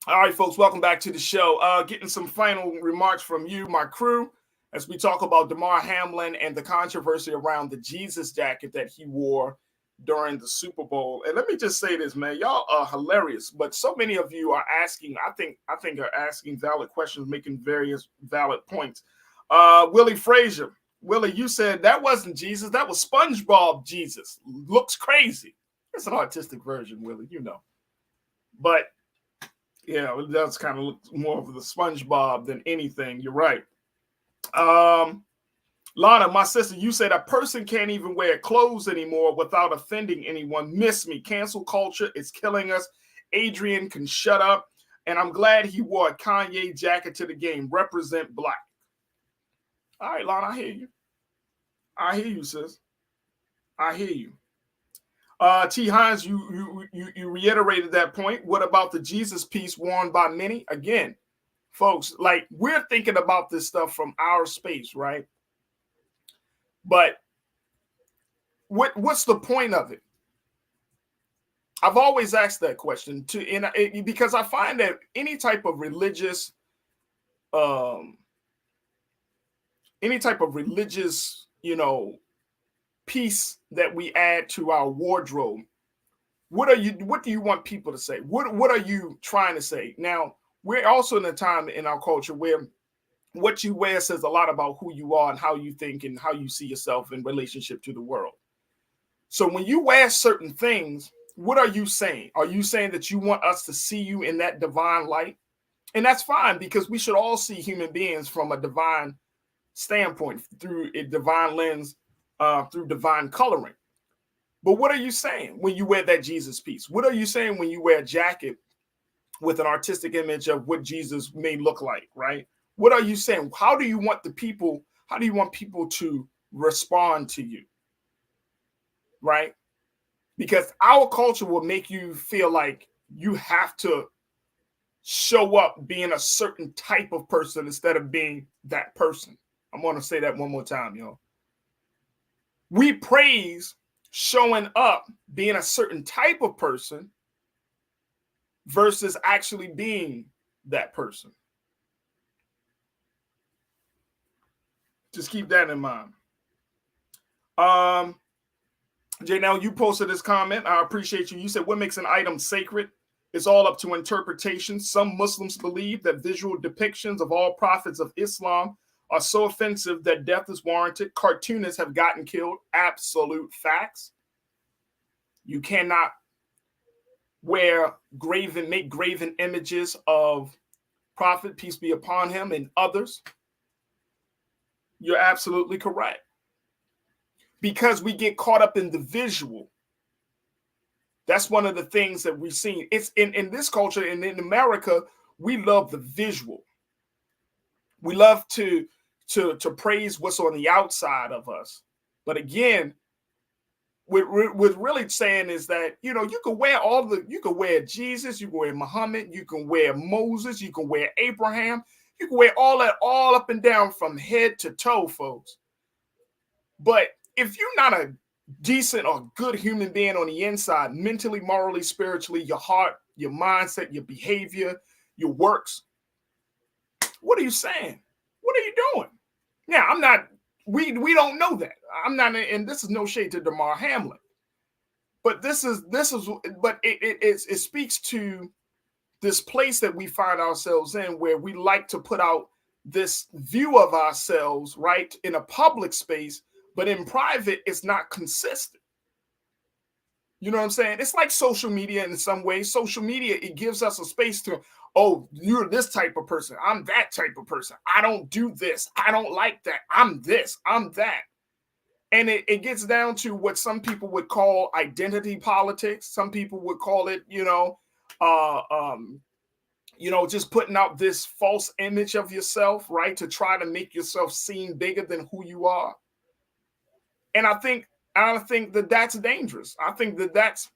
All right, folks, welcome back to the show. Getting some final remarks from you, my crew, as we talk about Damar Hamlin and the controversy around the Jesus jacket that he wore during the Super Bowl. And let me just say this, man, y'all are hilarious, but so many of you are asking, I think are asking valid questions, making various valid points. Willie Frazier, Willie, you said that wasn't Jesus, that was SpongeBob Jesus. Looks crazy. It's an artistic version, Willie, you know. But yeah, it does kind of look more of the SpongeBob than anything. You're right. Lana, my sister, you said a person can't even wear clothes anymore without offending anyone. Miss me. Cancel culture is killing us. Adrian can shut up. And I'm glad he wore a Kanye jacket to the game. Represent Black. All right, Lana, I hear you. I hear you, sis. I hear you. T. Hines, you reiterated that point. What about the Jesus piece worn by many? Again, folks, like we're thinking about this stuff from our space, right? But what's the point of it? I've always asked that question because I find that any type of religious, piece that we add to our wardrobe, what do you want people to say? What are you trying to say? Now, we're also in a time in our culture where what you wear says a lot about who you are and how you think and how you see yourself in relationship to the world. So when you wear certain things, what are you saying? Are you saying that you want us to see you in that divine light? And that's fine, because we should all see human beings from a divine standpoint, through a divine lens, through divine coloring. But what are you saying when you wear that Jesus piece? What are you saying when you wear a jacket with an artistic image of what Jesus may look like, right? What are you saying? How do you want people to respond to you, right? Because our culture will make you feel like you have to show up being a certain type of person instead of being that person. I'm going to say that one more time, y'all. We praise showing up being a certain type of person versus actually being that person. Just keep that in mind. Jay, now you posted this comment. I appreciate you. You said, what makes an item sacred? It's all up to interpretation. Some Muslims believe that visual depictions of all prophets of Islam are so offensive that death is warranted. Cartoonists have gotten killed. Absolute facts. You cannot make graven images of prophet, peace be upon him, and others. You're absolutely correct. Because we get caught up in the visual. That's one of the things that we've seen. It's in this culture, and in America, we love the visual. We love to praise what's on the outside of us. But again, what really saying is that, you can wear Jesus, you can wear Muhammad, you can wear Moses, you can wear Abraham, you can wear all that up and down from head to toe, folks. But if you're not a decent or good human being on the inside, mentally, morally, spiritually, your heart, your mindset, your behavior, your works, what are you saying? What are you doing? Now, I'm not, we don't know that. I'm not, and this is no shade to Damar Hamlin, but but it speaks to this place that we find ourselves in, where we like to put out this view of ourselves, right, in a public space, but in private, it's not consistent. You know what I'm saying? It's like social media in some ways. Social media, it gives us a space to, oh, you're this type of person. I'm that type of person. I don't do this. I don't like that. I'm this. I'm that. And it gets down to what some people would call identity politics. Some people would call it, just putting out this false image of yourself, right, to try to make yourself seem bigger than who you are. And I think that that's dangerous. I think that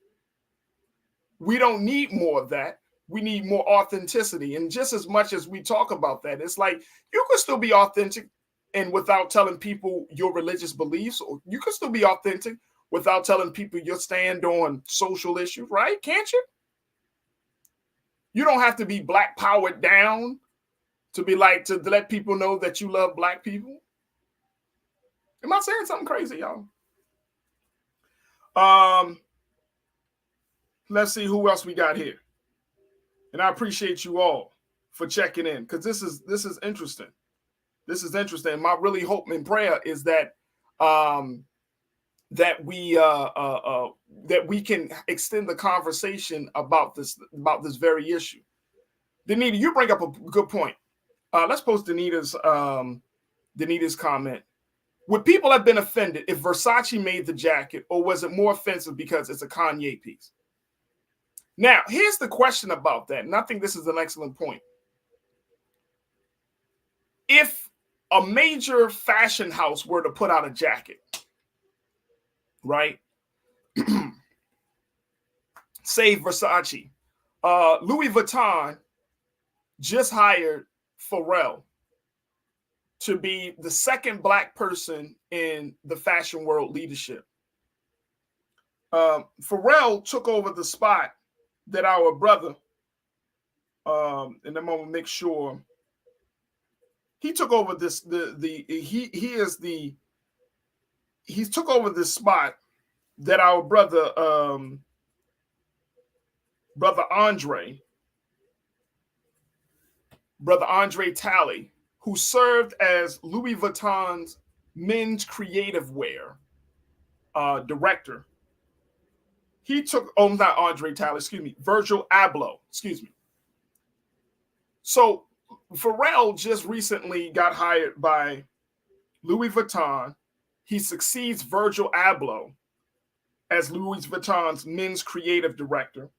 we don't need more of that. We need more authenticity. And just as much as we talk about that, it's like you can still be authentic and without telling people your religious beliefs, or you can still be authentic without telling people your stand on social issues, right? Can't you? You don't have to be black powered down to be like, to let people know that you love black people. Am I saying something crazy, y'all? Let's see who else we got here. And I appreciate you all for checking in, because this is interesting. This is interesting. My really hope and prayer is that that we can extend the conversation about this very issue. Danita, you bring up a good point. Let's post Danita's comment. Would people have been offended if Versace made the jacket, or was it more offensive because it's a Kanye piece? Now, here's the question about that, and I think this is an excellent point. If a major fashion house were to put out a jacket, right? Say Versace, Louis Vuitton just hired Pharrell to be the second black person in the fashion world leadership. Pharrell took over the spot that our brother, and I'm gonna make sure he took over this. He took over this spot that our brother Andre Talley, who served as Louis Vuitton's men's creative wear director. He took, not Andre Talley, Virgil Abloh, So Pharrell just recently got hired by Louis Vuitton. He succeeds Virgil Abloh as Louis Vuitton's men's creative director.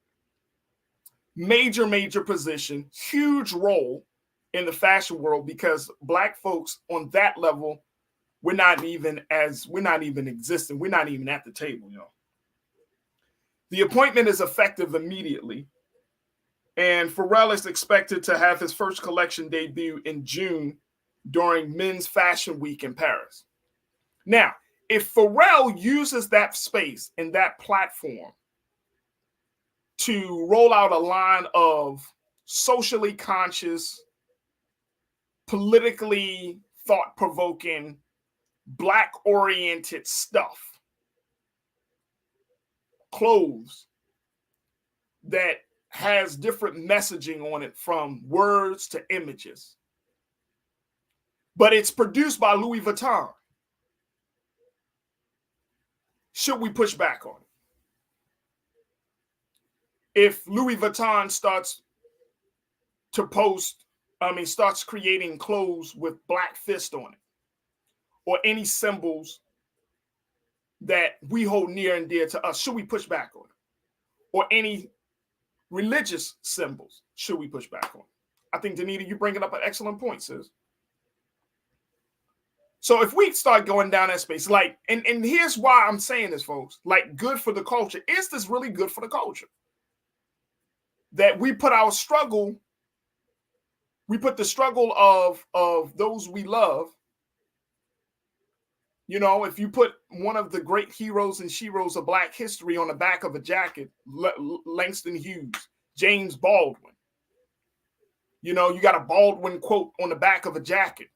Major position, huge role in the fashion world, because black folks on that level, we're not even existing. We're not even at the table, you know. The appointment is effective immediately, and Pharrell is expected to have his first collection debut in June during Men's Fashion Week in Paris. Now, if Pharrell uses that space and that platform to roll out a line of socially conscious, politically thought-provoking, black-oriented stuff, clothes that has different messaging on it, from words to images, but it's produced by Louis Vuitton, should we push back on it? If Louis Vuitton starts creating clothes with black fist on it, or any symbols that we hold near and dear to us, should we push back on it? Or any religious symbols, should we push back on it? I think, Danita, you bringing up an excellent point, sis. So if we start going down that space, like, and here's why I'm saying this, folks, like, good for the culture. Is this really good for the culture? That we put the struggle of those we love You know, if you put one of the great heroes and sheroes of Black history on the back of a jacket, Langston Hughes, James Baldwin, you know, you got a Baldwin quote on the back of a jacket.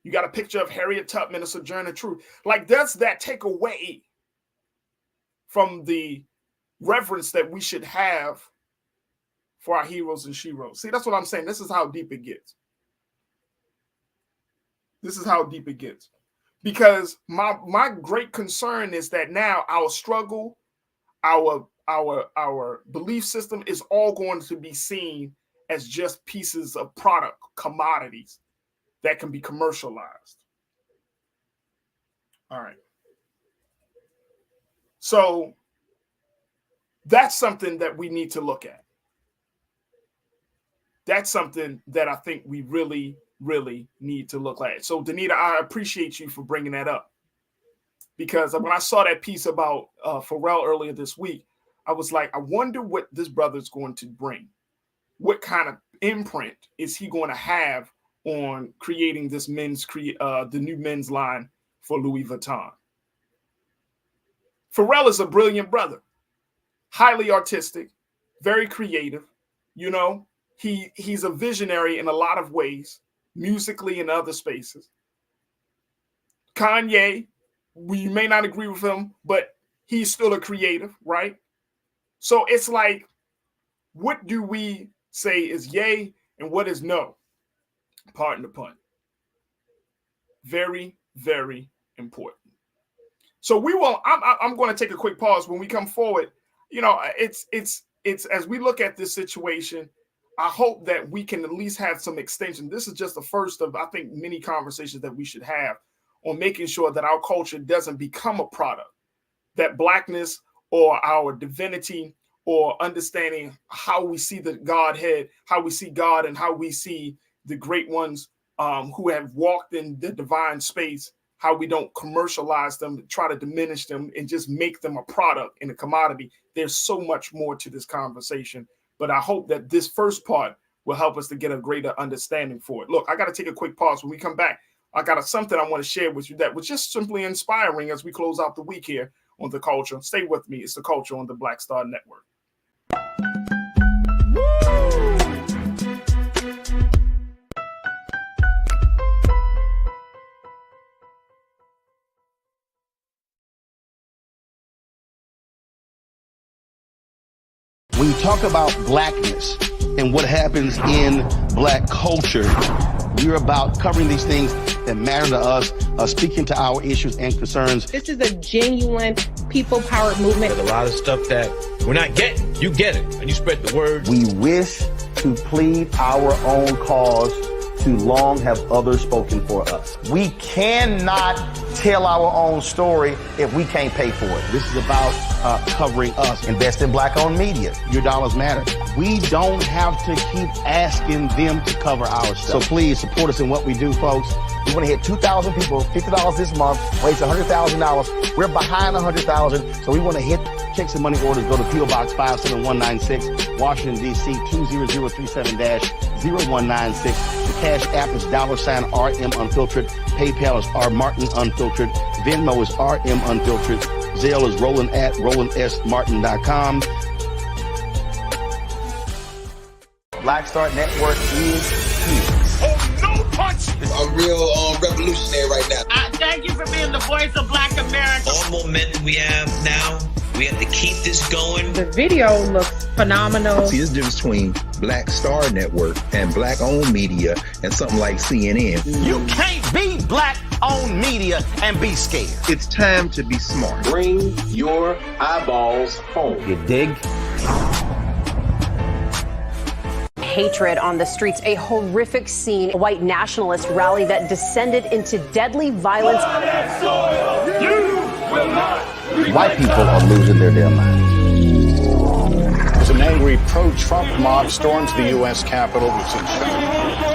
You got a picture of Harriet Tubman, a Sojourner Truth. Like, does that take away from the reverence that we should have for our heroes and sheroes? See, that's what I'm saying. This is how deep it gets. This is how deep it gets. Because my great concern is that now our struggle, our belief system is all going to be seen as just pieces of product, commodities that can be commercialized. All right. So that's something that we need to look at. That's something that I think we really need to look at. So, Danita, I appreciate you for bringing that up. Because when I saw that piece about Pharrell earlier this week, I was like, I wonder what this brother's going to bring. What kind of imprint is he going to have on creating this the new men's line for Louis Vuitton? Pharrell is a brilliant brother, highly artistic, very creative. You know, he's a visionary in a lot of ways, musically and other spaces. Kanye, we may not agree with him, but he's still a creative, right? So it's like, what do we say is yay and what is no? Pardon the pun. Very, very important. So I'm going to take a quick pause. When we come forward, you know, it's as we look at this situation, I hope that we can at least have some extension. This is just the first of, I think, many conversations that we should have on making sure that our culture doesn't become a product, that Blackness or our divinity or understanding how we see the Godhead, how we see God and how we see the great ones who have walked in the divine space, how we don't commercialize them, try to diminish them and just make them a product and a commodity. There's so much more to this conversation, but I hope that this first part will help us to get a greater understanding for it. Look, I got to take a quick pause. When we come back, I got something I want to share with you that was just simply inspiring as we close out the week here on The Culture. Stay with me. It's The Culture on the Black Star Network. When you talk about blackness and what happens in Black culture, we're about covering these things that matter to us, speaking to our issues and concerns. This is a genuine people-powered movement. There's a lot of stuff that we're not getting. You get it, and you spread the word. We wish to plead our own cause. Too long have others spoken for us. We cannot tell our own story if we can't pay for it. This is about covering us. Invest in Black-owned media. Your dollars matter. We don't have to keep asking them to cover our stuff. So please support us in what we do, folks. We want to hit 2,000 people, $50 this month, raise $100,000. We're behind 100,000, so we want to hit checks and money orders. Go to P.O. Box 57196, Washington, D.C. 20037-0196. The Cash App is $RM Unfiltered. PayPal is R Martin Unfiltered. Venmo is RM Unfiltered. Zelle is Roland at RolandSMartin.com. Black Star Network is here. Oh, no punch! I'm real revolutionary right now. Thank you for being the voice of Black America. All momentum we have now, we have to keep this going. The video looks phenomenal. See, there's a difference between Black Star Network and Black-owned media and something like CNN. You can't be Black-owned media and be scared. It's time to be smart. Bring your eyeballs home. You dig? Hatred on the streets, a horrific scene, a white nationalist rally that descended into deadly violence. White people are losing their damn minds. As an angry pro-Trump mob storms the U.S. Capitol, we've seen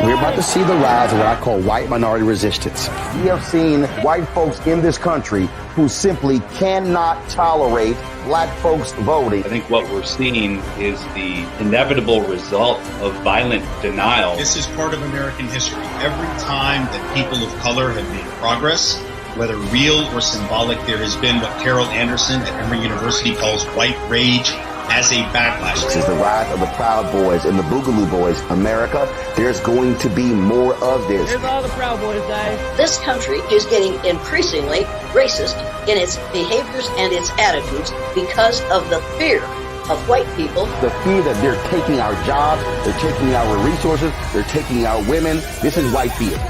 We're about to see the rise of what I call white minority resistance. We have seen white folks in this country who simply cannot tolerate black folks voting. I think what we're seeing is the inevitable result of violent denial. This is part of American history. Every time that people of color have made progress, whether real or symbolic, there has been what Carol Anderson at Emory University calls white rage as a backlash. This is the rise of the Proud Boys and the Boogaloo Boys. America, there's going to be more of this. Here's all the Proud Boys, guys. This country is getting increasingly racist in its behaviors and its attitudes because of the fear of white people. The fear that they're taking our jobs, they're taking our resources, they're taking our women. This is white fear.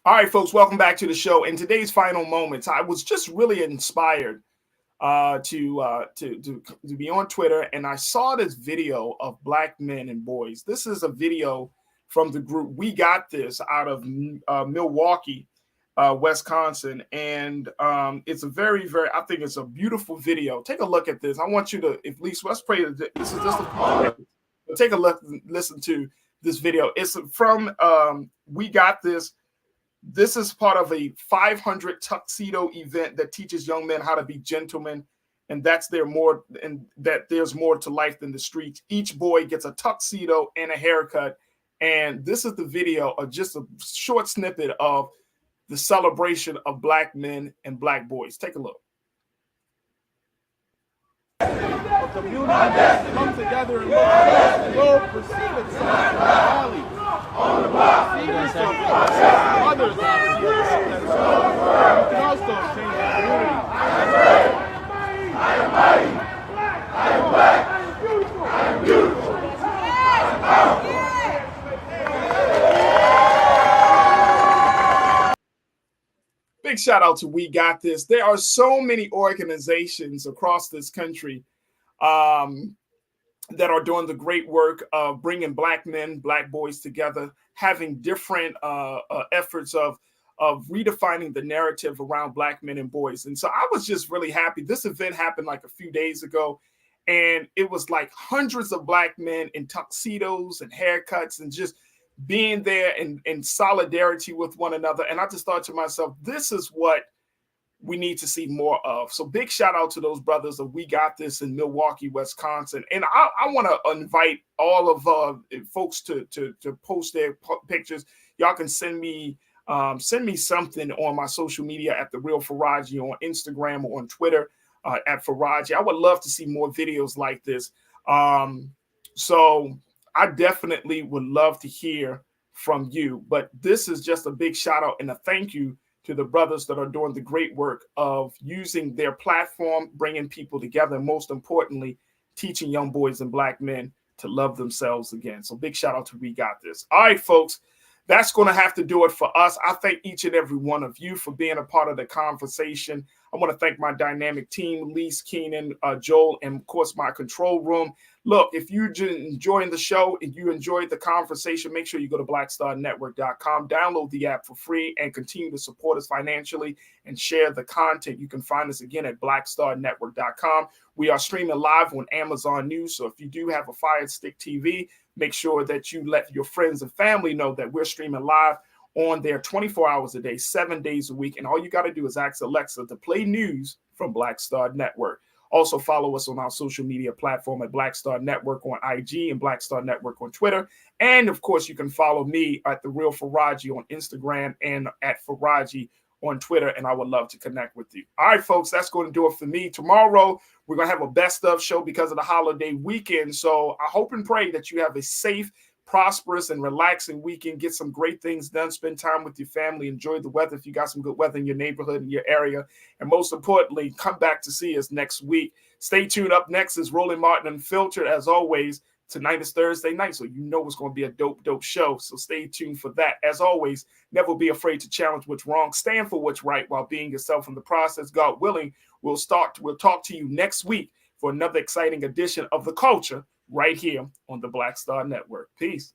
All right, folks, welcome back to the show. In today's final moments, I was just really inspired to be on Twitter, and I saw this video of black men and boys. This is a video from the group We Got This out of Milwaukee, Wisconsin, and it's a very, I think it's a beautiful video. Take a look at this. I want you to, at least, let's pray that this is just a take a look, listen to this video. It's from We Got This. This is part of a 500 tuxedo event that teaches young men how to be gentlemen, and that there's more to life than the streets. Each boy gets a tuxedo and a haircut, and this is the video of just a short snippet of the celebration of black men and black boys. Take a look. A community that come together and will perceive itself as values. Perceive yourself as others that see yourself as you can also change the community. I am mighty. I am black. I am beautiful. I am powerful. Big shout out to We Got This. There are so many organizations across this country that are doing the great work of bringing black men, black boys together, having different efforts of redefining the narrative around black men and boys. And so I was just really happy. This event happened like a few days ago, and it was like hundreds of black men in tuxedos and haircuts and just being there in solidarity with one another. And I just thought to myself, this is what we need to see more of. So big shout out to those brothers of We Got This in Milwaukee, Wisconsin. And I want to invite all of folks to post their pictures. Y'all can send me something on my social media at The Real Farajii on Instagram or on Twitter at Farajii. I would love to see more videos like this. So I definitely would love to hear from you. But this is just a big shout out and a thank you to the brothers that are doing the great work of using their platform, bringing people together, and most importantly, teaching young boys and black men to love themselves again. So big shout out to We Got This. All right, folks, that's going to have to do it for us. I thank each and every one of you for being a part of the conversation. I want to thank my dynamic team, Lise, Keenan, Joel, and of course, my control room. Look, if you're enjoying the show and you enjoyed the conversation, make sure you go to blackstarnetwork.com, download the app for free, and continue to support us financially and share the content. You can find us again at blackstarnetwork.com. We are streaming live on Amazon News, so if you do have a Fire Stick TV, make sure that you let your friends and family know that we're streaming live on there 24 hours a day, 7 days a week. And all you got to do is ask Alexa to play news from Black Star Network. Also follow us on our social media platform at Black Star Network on IG and Black Star Network on Twitter. And of course, you can follow me at The Real Farajii on Instagram and at Farajii on Twitter. And I would love to connect with you. All right, folks, that's going to do it for me. Tomorrow, we're going to have a best of show because of the holiday weekend. So I hope and pray that you have a safe, prosperous, and relaxing weekend. Get some great things done. Spend time with your family. Enjoy the weather if you got some good weather in your neighborhood, in your area. And most importantly, come back to see us next week. Stay tuned. Up next is Roland Martin Unfiltered. As always, Tonight is Thursday night, so you know it's going to be a dope show. So stay tuned for that. As always, never be afraid to challenge what's wrong. Stand for what's right while being yourself in the process. God willing, we'll talk to you next week for another exciting edition of The Culture right here on the Black Star Network. Peace.